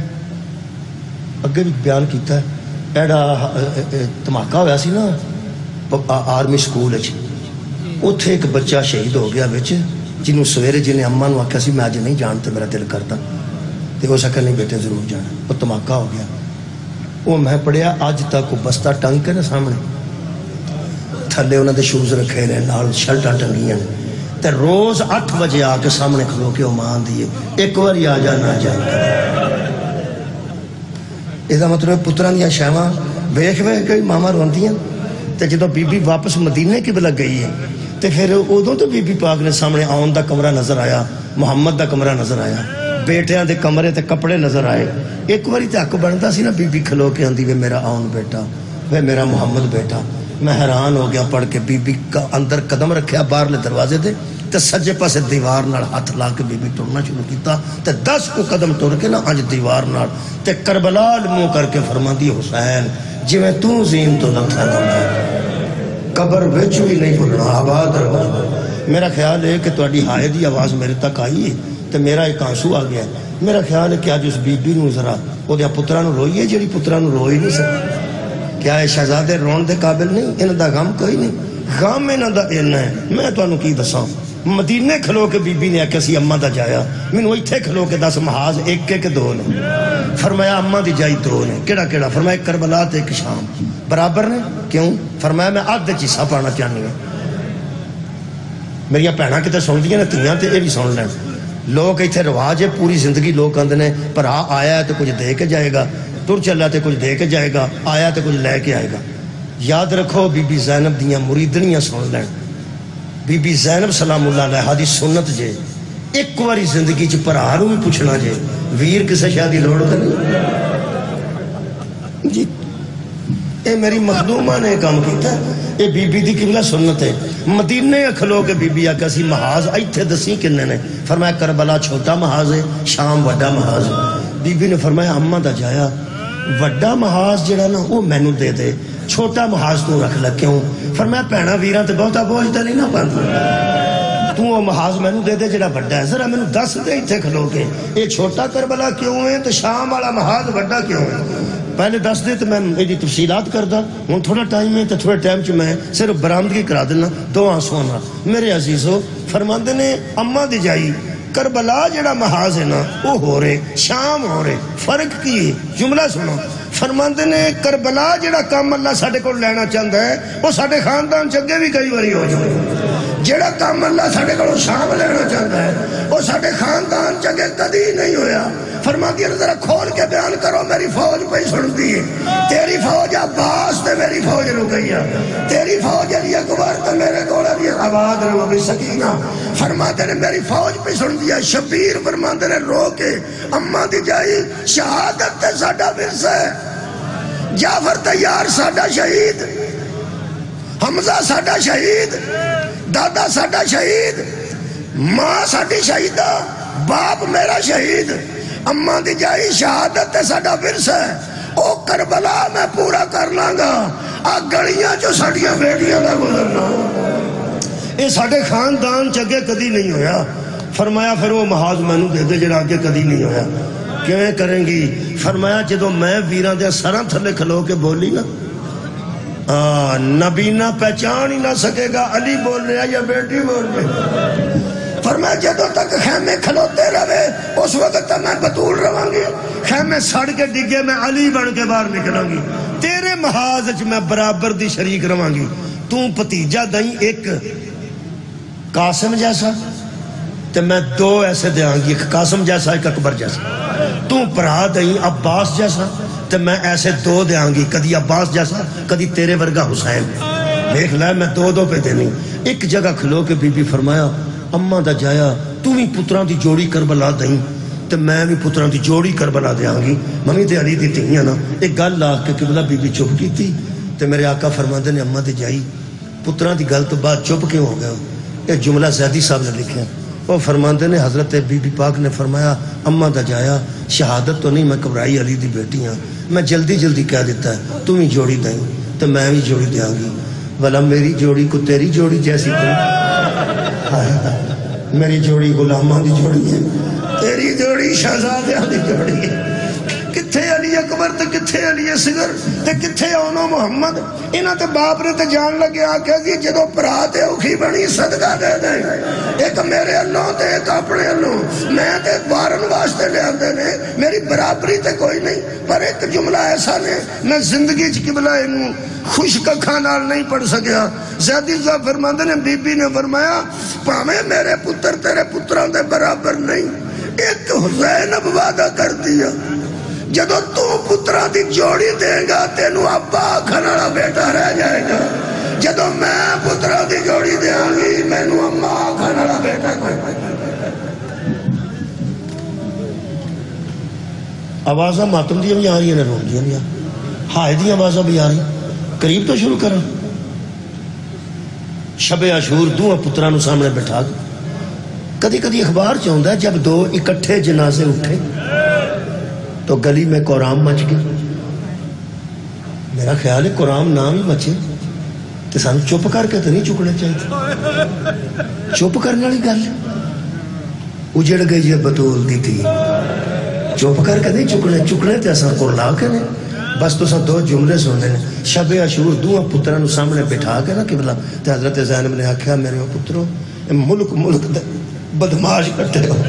اگے بھی بیان کیتا ہے ایڈا دھماکہ ہوا سی نا آرمی سکول اتنے ایک بچہ شہید ہو گیا بچ جنوں سویرے جنہیں اما نو آخیا سی میں اج نہیں جان تے میرا دل کرتا تو ہو سکا نہیں بیٹے ضرور جانا. وہ دھماکہ ہو گیا. وہ میں پڑھیا اج تک وہ بستہ ٹنگ کے نا سامنے تھلے انہوں نے شوز رکھے نے نال شرٹاں ٹنگیاں تے روز 8 بجے آ کے سامنے کھلو کے وہ ماں دیے ایک بار آ جا نہ جائے. یہ مطلب پترا دیا شاواں ویخ ویخ کے ماما روندیاں. تے جدو بی بی واپس مدینے کی بلا گئی ہے تے پھر ادوں تو بی بی پاک نے سامنے آن دا کمرہ نظر آیا، محمد دا کمرہ نظر آیا، بیٹیاں دے کمرے تے کپڑے نظر آئے. ایک باری تے حق بنتا سی نا بی بی کھلو کے آندی وے میرا آن بیٹا، وے میرا محمد بیٹا. میں حیران ہو گیا پڑھ کے. بی بی کا اندر قدم رکھیا باہرلے دروازے دے تے سجے پاسے دیوار نال ہاتھ لا کے بی بی ٹرنا شروع کیتا تے 10 کو قدم ٹر کے نا اج دیوار نال تے کربلا منہ کر کے فرماندی حسین جویں تو زین تو نہ تھا قبر وچ بھی نہیں بھولنا آباد رہو. میرا خیال ہے کہ تہاڈی ہائے دی آواز میرے تک آئی ہے تے میرا ایک آنسو آ گیا. میرا خیال ہے کہ اج اس بی بی نو ذرا او دے پتراں نو روئیے جڑی پتراں نو روئی نہیں سکتی. کیا اے شہزادے رون دے قابل نہیں؟ انہاں دا غم کوئی نہیں. غم انہاں دا اینا ہے میں تانوں کی دساں. مدینے کھلو کے بی بی نے آکھیا سی اماں دا جایا مینوں ایتھے کھلو کے 10 محاذ ایک ایک 2 نے. فرمایا اماں دی جائی 2 نے. کیڑا کیڑا؟ فرمایا ایک کربلا تے ایک شام. برابر نے؟ کیوں؟ فرمایا میں آدھے حصہ پانا چاہنی ہوں. میری بھੈਣਾਂ کتے سن دیاں نے تیاں تے یہ بھی سن لین. لوگ اتنے رواج ہے پوری زندگی لوگ آتے ہیں بھرا آیا تو کچھ دے کے جائے گا، تر چلا تو کچھ دے کے جائے گا، آیا تو کچھ لے کے آئے گا. یاد رکھو بی بی زینب دیاں مریدنیاں سن لین. بی بی زینب سلام اللہ علیہا دی سنت جے ایک واری زندگی چ بھرا نوں بھی پوچھنا جے ویر کسے شاہ دی لوڑ تے نہیں جی. اے میری مخدومہ نے کام کیتا ہے. اے بی بی دی قبلہ سنت ہے. مدینے کھلو کے بی بی آکھیا سی محاذ ایتھے دسی کنے نے؟ فرمایا کربلا چھوٹا محاذ ہے، شام وڈا محاذ ہے. بی بی نے فرمایا اماں دا جایا وڈا محاذ جڑا نا وہ مینوں دے دے، چھوٹا محاذ تو رکھ لے. کیوں؟ فرمایا بھੈਣਾں ویراں تے بہتا بوجھ تے نہیں نا پاندا، تو وہ محاذ مینوں دے دے جڑا وڈا ہے. ذرا مینوں دس دے ایتھے کھلو کے اے چھوٹا کربلا کیوں ہے تے شام والا محاذ وڈا کیوں ہے؟ پہلے دس دے تو میں یہ تفصیلات کردا. ہوں تھوڑا ٹائم ہے تو تھوڑے ٹائم چ میں صرف برآمدگی کرا دینا 2 آنسواں نال. میرے عزیزو فرماندے نے اماں دی جائی کربلا جڑا محاذ ہے نا وہ ہو رہے شام ہو رہے. فرق کی ہے؟ جملہ سنو. فرماندے نے کربلا جڑا کام اللہ ساڈے کول لینا چاہتا ہے وہ ساڈے خاندان چنگے بھی کئی باری ہو جائے. جڑا کام اللہ ساڈے کول شام لینا چاہتا ہے وہ ساڈے خاندان چنگے کدی نہیں ہویا. فرما دیا ذرا کھول کے بیان کرو. میری فوج پہ سنتی ہے. تیری فوج عباس تے میری فوج رکیہ، تیری فوج علی اکبر تے میرے کول علی آباد رہو بھی سکینہ. فرماتے نے میری فوج پہ سن دیا. شبیر فرماتے نے رو کے اماں دی جائی شہادت تے ساڈا ورثہ ہے. جعفر تیار ساڈا شہید، حمزہ ساڈا شہید، دادا ساڈا شہید، ماں ساڈی شہیدہ، باپ میرا شہید. اماں دی جائی شہادت تے ساڈا ورثہ ہے. او کربلا میں پورا کر لاں گا. آ گلیاں جو ساڈیاں بیٹیاں دا گزرنا اے ساڈے خاندان چگے کدی نہیں ہویا. فرمایا پھر وہ محاذ مینوں دے دے جڑا اگے کدی نہیں ہویا. کیویں کریں گی؟ فرمایا جدوں میں ویراں دے سراں تھلے کھلو کے بولی نا نبینا پہچان ہی نہ سکے گا علی بول رہا یا بیٹی بول رہی. فرمایا جدوں تک خیمے کھلوتے رہے اس وقت میں بطول رہاں گی. خیمے سڑ کے ڈگے میں علی بن کے باہر نکلاں گی. تیرے محاذ وچ میں برابر دی شریک رہاں گی. تو بھتیجا دئی ایک قاسم جیسا تے میں 2 ایسے دیاں گی، ایک قاسم جیسا ایک اکبر جیسا. تو برا دئی عباس جیسا تے میں ایسے 2 دیاں گی، کدی عباس جیسا کدی تیرے ورگا حسین. دیکھ لے میں 2 پہ دینی. ایک جگہ کھلو کے بی بی فرمایا اماں دا جایا تو بھی پتران دی جوڑی کربلا دیں تے میں بھی پتران دی جوڑی کربلا دیاں گی. ممی تے علی دی تھیاں نا. ایک گل آ کے قبلہ بی بی چپ کی تھی تے میرے آقا فرماندے نے اماں تے جائی پتران دی گل تو بعد چپ کیوں ہو گیا؟ یہ جملہ زیدی صاحب نے لکھا، وہ فرماندے نے حضرت بی بی پاک نے فرمایا اماں دا جایا شہادت تو نہیں، میں کبرائی علی دی بیٹی ہاں، میں جلدی جلدی کہہ دیتا ہے تم ہی جوڑی دیں تو میں بھی جوڑی دیاں گی، بھلا میری جوڑی کو تیری جوڑی جیسی تم، میری جوڑی غلاماں دی جوڑی ہے، تیری جوڑی شہزادیاں دی جوڑی ہے، کتھے علی اکبر تے کتھے علی اصغر تے کتھے اونو محمد؟ انہاں تے باپ نے تے جان لگے آکھیا جی جدو پرا تے اوکھی بنی صدقہ دے دیں، ایک میرے اللہ تے ایک اپنے اللہ، میں تے وارن واسطے لے آندے نے، میری برابری تے کوئی نہیں، پر ایک جملہ ایسا نے میں زندگی چ قبلہ انہوں خوشک اکھاں نال نہیں پڑھ سکیا۔ زیدی صاحب فرماندے نے بی بی نے فرمایا پاویں میرے پتر تیرے پتراں دے برابر نہیں، ایک زینب وعدہ کر دیا جدو تو پترہ دی جوڑی دے گا تینو ابا کھناڑا بیٹا رہ جائے گا، جدو میں پترہ دی جوڑی دے آنگی مینو اما کھناڑا بیٹا کوئی آوازہ ماتم دیا بھی آ رہی ہیں رون دیا بھی ہائے دی آوازہ بھی آ رہی ہیں، قریب تو شروع کریں۔ شب عاشور دو پترہ نو سامنے بٹھا گا، کدی کدی اخبار چاہتا ہے جب دو اکٹھے جنازے اٹھے تو گلی میں قرآن مچ گئی، میرا خیال ہے قرآن نام ہی مچے تو سانو چپ کر کے تو نہیں چکنے چاہیے، چپ کرنے والی گل اجڑ گئی جب بطول دی تھی، چپ کر کے نہیں چکنے تے اساں قرلا کے نہیں، بس تو سا دو جملے سننے شب عاشور دو پتروں نو سامنے بٹھا کے نا قبلہ تے حضرت زینب نے آکھیا میرے پترو ملک بدماش کٹے ہو،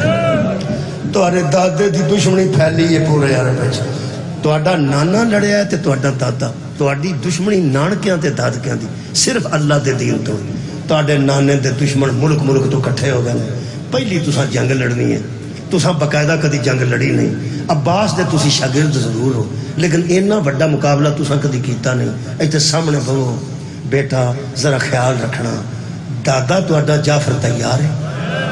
تہاڈے دادے دی دشمنی پھیلی ہے پورے عرب وچ، تہاڈا نانا لڑیا ہے تے تہاڈا دادا، تہاڈی دشمنی نانکیاں تے دادکیاں دی صرف اللہ دے دین تو، تہاڈے نانے دے دشمن ملک تو کٹھے ہو گئے، پہلی تساں جنگ لڑنی ہے، تساں باقاعدہ کدی جنگ لڑی نہیں، عباس دے تسی شاگرد ضرور ہو لیکن اینا بڑا مقابلہ تساں کدی کیتا نہیں، ایتھے سامنے بہو بیٹا ذرا خیال رکھنا، دادا تہاڈا جعفر تیار ہے،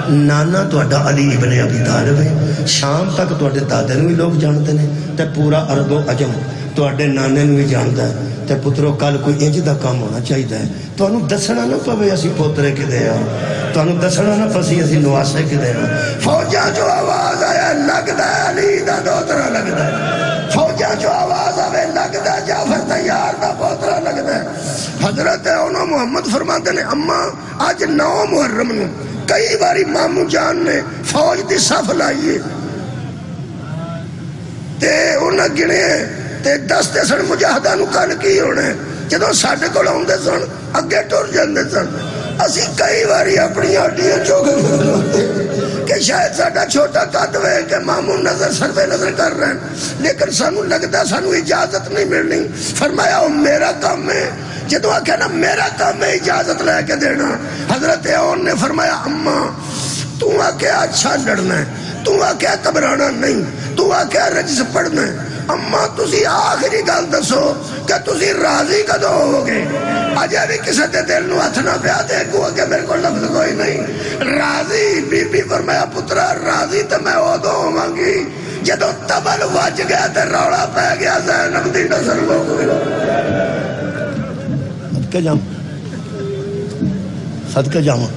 نانا تہاڈا علی ابن ابی طالب ہے، شام تک تہاڈے دادے نو بھی لوگ جانتے ہیں تے پورا عرب و عجم تہاڈے نانے نو بھی جاندا ہے، تے پترو کل کوئی انج دا کام ہونا چاہیے ہے، تانوں دسنا نہ پوے اسی پوترے کدے ہاں، تانوں دسنا نہ پسی اسی نواسے کدے ہاں، فوجاں جو آواز آیا لگدا ہے علی دا دوترا لگدا ہے، فوجاں جو آواز آوے لگدا ہے جعفر تیار دا پوترا لگدا ہے۔ حضرت انہوں محمد فرماتے نے اما آج 9 محرم نو کئی باری مامو جان نے فوج دی صف لائیے تے انہاں گنے تے دستے سن مجاہدہ نو کل کی ہونے جدو ساڑھے کو لاؤندے سن اگے ٹور جاندے سن، اسی کئی باری اپنی ہڈیاں چوکے ہوتے کہ شاید ساڑھا چھوٹا قد ہوئے کہ مامو نظر سر پہ نظر کر رہے ہیں، لیکن سانو لگتا سانو اجازت نہیں ملنی، فرمایا وہ میرا کام ہے، جدو آکھا نا میرا کام ہے اجازت لے کے دینا۔ حضرت اون نے فرمایا اماں تو آکھا اچھا لڑنا ہے، تو آکھا گھبرانا نہیں، تو آکھا رجز پڑھنا ہے، اماں تسی آخری گل دسو کہ تسی راضی کدو ہو گے؟ اجے بھی کسی دے دل نو ہاتھ نہ پیا دے کو کہ میرے کو لفظ کوئی نہیں راضی۔ بی بی فرمایا پترا راضی تو میں ادو ہوا گی جدو تبل وج گیا تے روڑا پی گیا زینب دی نظر لوگ صدقہ جام صدقہ جاما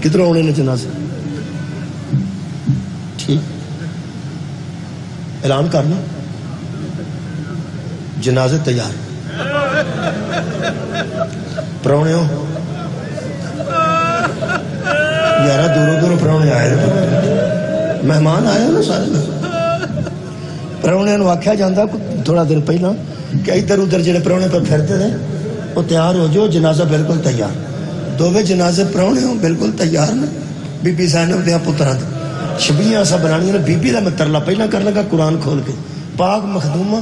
کدھر ہونے نے جنازے ٹھیک اعلان کرنا جنازے تیار پرونے ہو یارہ دوروں پرونے آئے مہمان آئے نا سارے پرونے نو آکھیا جاندہ تھوڑا دن پہلا کہ ادھر ادھر جڑے پرونے پر پھرتے تھے وہ تیار ہو جو جنازہ بالکل تیار دووے جنازے پرونے ہوں بالکل تیار نا بی بی زینب دیا پتران شبیہ ایسا بنانی ہے بی بی دا میں ترلا پہلا کر لگا قرآن کھول کے پاک مخدومہ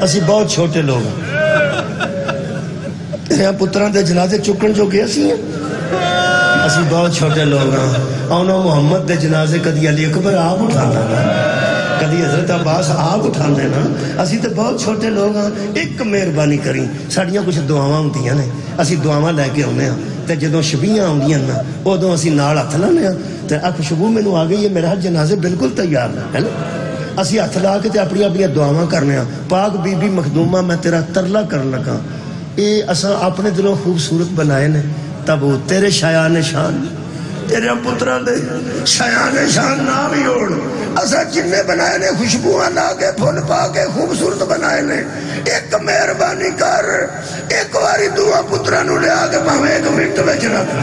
اسی بہت چھوٹے لوگ ہیں تیرے پتران دے جنازے چکن جو گئے سی ہیں اسی بہت چھوٹے لوگ ہیں انہوں محمد دے جنازے کدی علی اکبر آپ اٹھانا کدی حضرت عباس آپ اٹھان دینا اسی تو بہت چھوٹے لوگ ہیں ایک مہربانی کریں ساڑیاں کچھ دعاواں ہوندیاں نے اسی دعاواں لے کے ہونے ہیں تے جدوں شبیاں ہوندیاں نا ادوں اسی نال ہتھ لانے ہیں تے خوشبو مینوں آ گئی ہے میرا جنازے بالکل تیار ہے نا اسی ہتھ لا کے تے اپنی اپنی دعاواں کرنے ہیں پاک بی بی مخدومہ میں تیرا ترلا کرن لگا یہ اصا اپنے دلوں خوبصورت بنائے نے تب وہ تیرے شایان شان تیرے پترا دے شایان شان نہ بھی ہوڑ اصا جننے بنائے نے خوشبوہاں لا کے پھول پا کے خوبصورت بنائے نے ایک مہربانی کر ایک واری دعا پترا نو لیا کے پاویں 1 منٹ وچ رکھ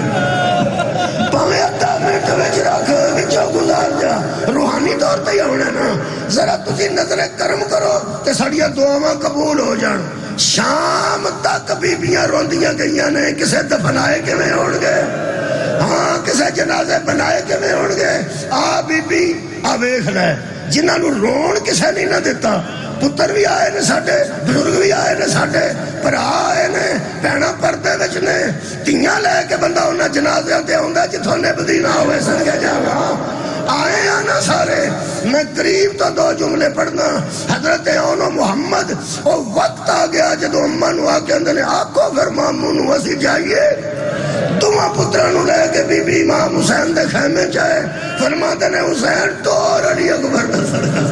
پاویں آدھا منٹ وچ رکھ وچوں گزار جا روحانی طور تے ہونا نا ذرا تسی نظر کرم کرو تے ساڈیاں دعاواں قبول ہو جان شام تک بیبیاں روندیاں گئیاں نے کسے دفنائے کیویں ہون گے ہاں کسے جنازے بنائے کیویں ہون گے آ بی بی آ ویکھ لے جنہاں نو رون کسے نہیں نہ دیتا پتر بھی آئے نے ساڈے بزرگ بھی آئے نے ساڈے بھرا آئے نے بھیڑاں پردے وچ نے تیاں لے کے بندہ انہاں جنازیاں تے آوندا جتھوں نبدی نہ ہوئے سن کے جاواں آئے ہیں نا سارے میں قریب تو 2 جملے پڑھنا حضرت اونو محمد وہ وقت آ گیا جدو اماں نو آ کے اندر نے آکو پھر ماموں نو اسی جائیے تمہاں پترہ نو لے کے بی بی امام حسین دے خیمے چاہے فرماتے نے حسین ٹور علی اکبر دا صدقہ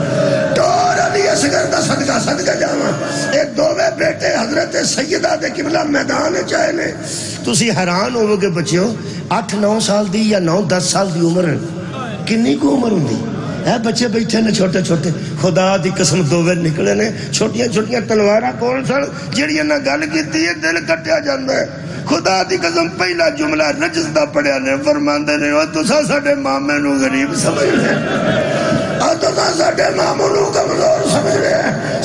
ٹور علی اصغر دا صدقہ صدقہ جانا ایک دووے بیٹے حضرت سیدہ دے قبلہ میدان چاہے نے تسی حیران ہوو کہ بچیو 8-9 سال دی یا 9-10 سال دی عمر کنی کو عمر ہوں دی اے بچے بیٹھے نے چھوٹے چھوٹے خدا دی قسم دووے نکلے نے چھوٹیاں چھوٹیاں تلوارہ کون سن جڑیاں نہ گل کیتی ہے دل کٹیا جاندہ ہے خدا دی قسم پہلا جملہ رجز دا پڑھیا نے فرماندے نے او تسا ساڈے مامے نو غریب سمجھ لے او تسا ساڈے ماموں نو کمزور سمجھ لے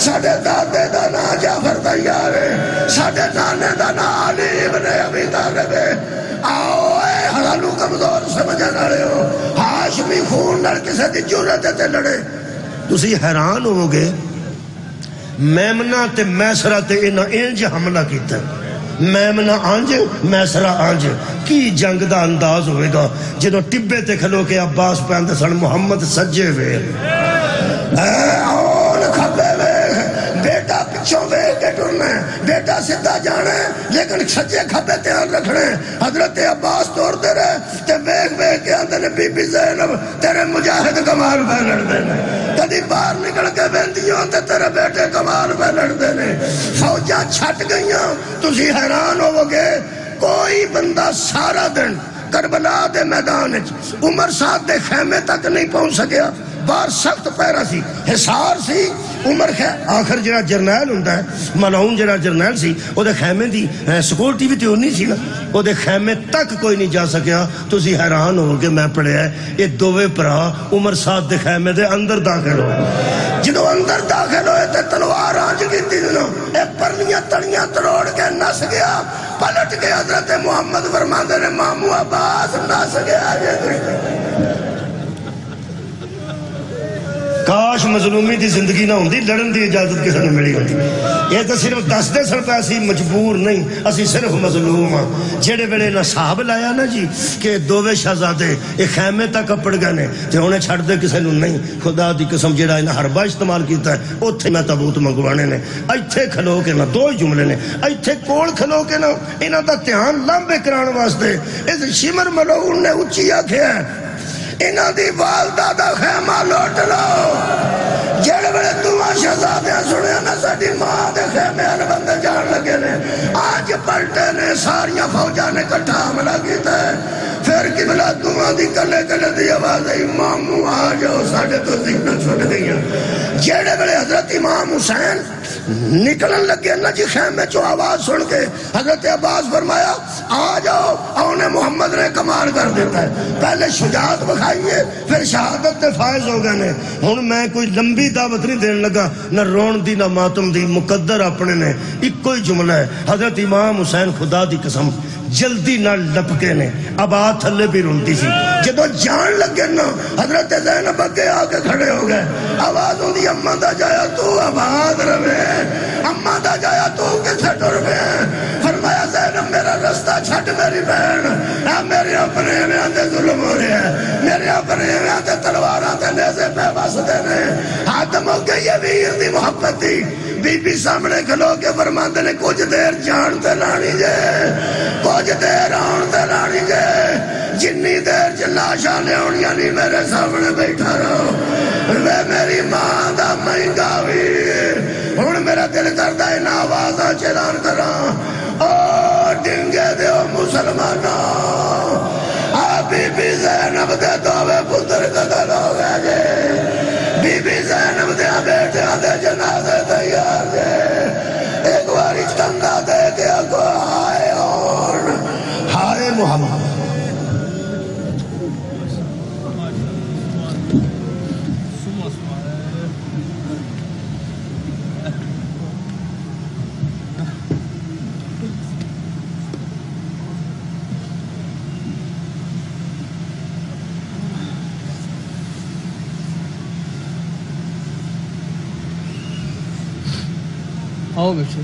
ساڈے دادے دا نا جعفر تیار ہے ساڈے نانے دا نا علی ابن ابی طالب ہے آؤ اے حلالو کمزور سمجھن والے ہو ہاشمی خون نال کسے دی جرأت تے لڑے تسی حیران ہو گے میمنہ تے میسرہ تے انہاں انج حملہ کیتا میمنہ آنج میسرہ آنج کی جنگ دا انداز ہوئے گا جنہوں ٹبے تے کھلو کے عباس پہندے سن محمد سجے وے اون کھبے وے بیٹا پچھوں وے کے ٹرنا ہے بیٹا سدھا جانا ہے لیکن سجے کھبے تیان رکھنے حضرت عباس توڑ دے رہے تے بیگ بیگ کے اندر بی بی زینب تیرے مجاہد کمال پہ لڑ دینے کدی باہر نکل کے بندیوں تے تیرے بیٹے کمال پہ لڑ دینے فوجاں چھٹ گئیاں تسی حیران ہو گے کوئی بندہ سارا دن کربلا دے میدان عمر صاحب دے خیمے تک نہیں پہنچ سکیا باہر سخت پیرا سی حصار سی عمر آخر جڑا جرنیل ہوندہ ہے ملعون جڑا جرنیل سی او دے خیمے دی سکورٹی بھی تو نہیں سی نا او دے خیمے تک کوئی نہیں جا سکیا تو اسی حیران ہو کہ میں پڑھے ہے یہ دووے پرا عمر صاحب دے خیمے دے اندر داخل ہوئے جدو اندر داخل ہوئے تے تلوار آنج کی تیزنوں اے پرنیاں تڑیاں تروڑ کے نس گیا پلٹ کے حضرت محمد فرماندے نے مامو عباس نس گیا یہ دشتے کاش مظلومی دی زندگی نہ ہوندی لڑن دی اجازت کسی نے ملی ہوتی یہ تو صرف دس دے سر پہ اسی مجبور نہیں اسی صرف مظلوم ہاں جیڑے ویلے نہ صاحب لایا نا جی کہ دووے شہزادے ایک خیمے تک اپڑ گئے نے تے انہیں چھڑ دے کسی نے نہیں خدا دی قسم جیڑا انہیں حربہ استعمال کیتا ہے اوتھے میں تابوت منگوانے نے ایتھے کھلو کے نا 2 جملے نے ایتھے کول کھلو کے نا انہاں دا دھیان لمبے کران واسطے اس شمر ملعون نے اچھی آکھیا ہے انہاں دی والدہ دا خیمہ لوٹ لو جڑے بڑے دعا شہزادیاں سنیا نا ساڈی ماں دے خیمے ان بندے جان لگے نے آج پلٹے نے ساریاں فوجاں نے کٹھا حملہ کیتا ہے پھر قبلہ دعا دی کلے کلے دی آواز ہے مامو آ جاؤ ساڈے تو ذہن چھٹ گئیاں جڑے بڑے حضرت امام حسین نکلن لگے نا جی خیمے چو آواز سن کے حضرت عباس فرمایا آ جاؤ اونے محمد نے کمال کر دیتا ہے پہلے شجاعت بکھائیے پھر شہادت تے فائز ہو گئے نے ہن میں کوئی لمبی دعوت نہیں دین لگا نہ رون دی نہ ماتم دی مقدر اپنے نے ایک کوئی جملہ ہے حضرت امام حسین خدا دی قسم جلدی نہ لپکے نے اب آ تھلے بھی رونتی سی جدو جان لگے نا حضرت زینب اگے آ کے کھڑے ہو گئے آواز ہوندی اماں دا جایا تو آباد رہے اماں دا جایا تو کسے ٹر میں فرمایا زینب میرا رستہ چھٹ میری بہن میرے اپنے میں آتے ظلم ہو رہے ہیں میرے اپنے میں آتے تلواراں تے نیزے پہ بس دینے حاتم ہو گئی یہ ویر دی محبت دی بی بی سامنے کھلو کے فرماندے نے کچھ دیر جان تے لانی جے کچھ دیر آن تے لانی جے جنی دیر جلاشا لے ہونیاں نہیں میرے سامنے بیٹھا رہو وے میری ماں دا مہنگا بھی ہن میرا دل کرتا ہے نا آواز چلان کراں ڈنگے دیو مسلمانہ بی بی زینب دے دوے پتر قتل ہو گئے جے بی بی زینب دے بیٹے دے جنازے تیار جے ایک باری چندہ دے کے اگو ہائے ہون ہائے محمد آؤ بیٹھے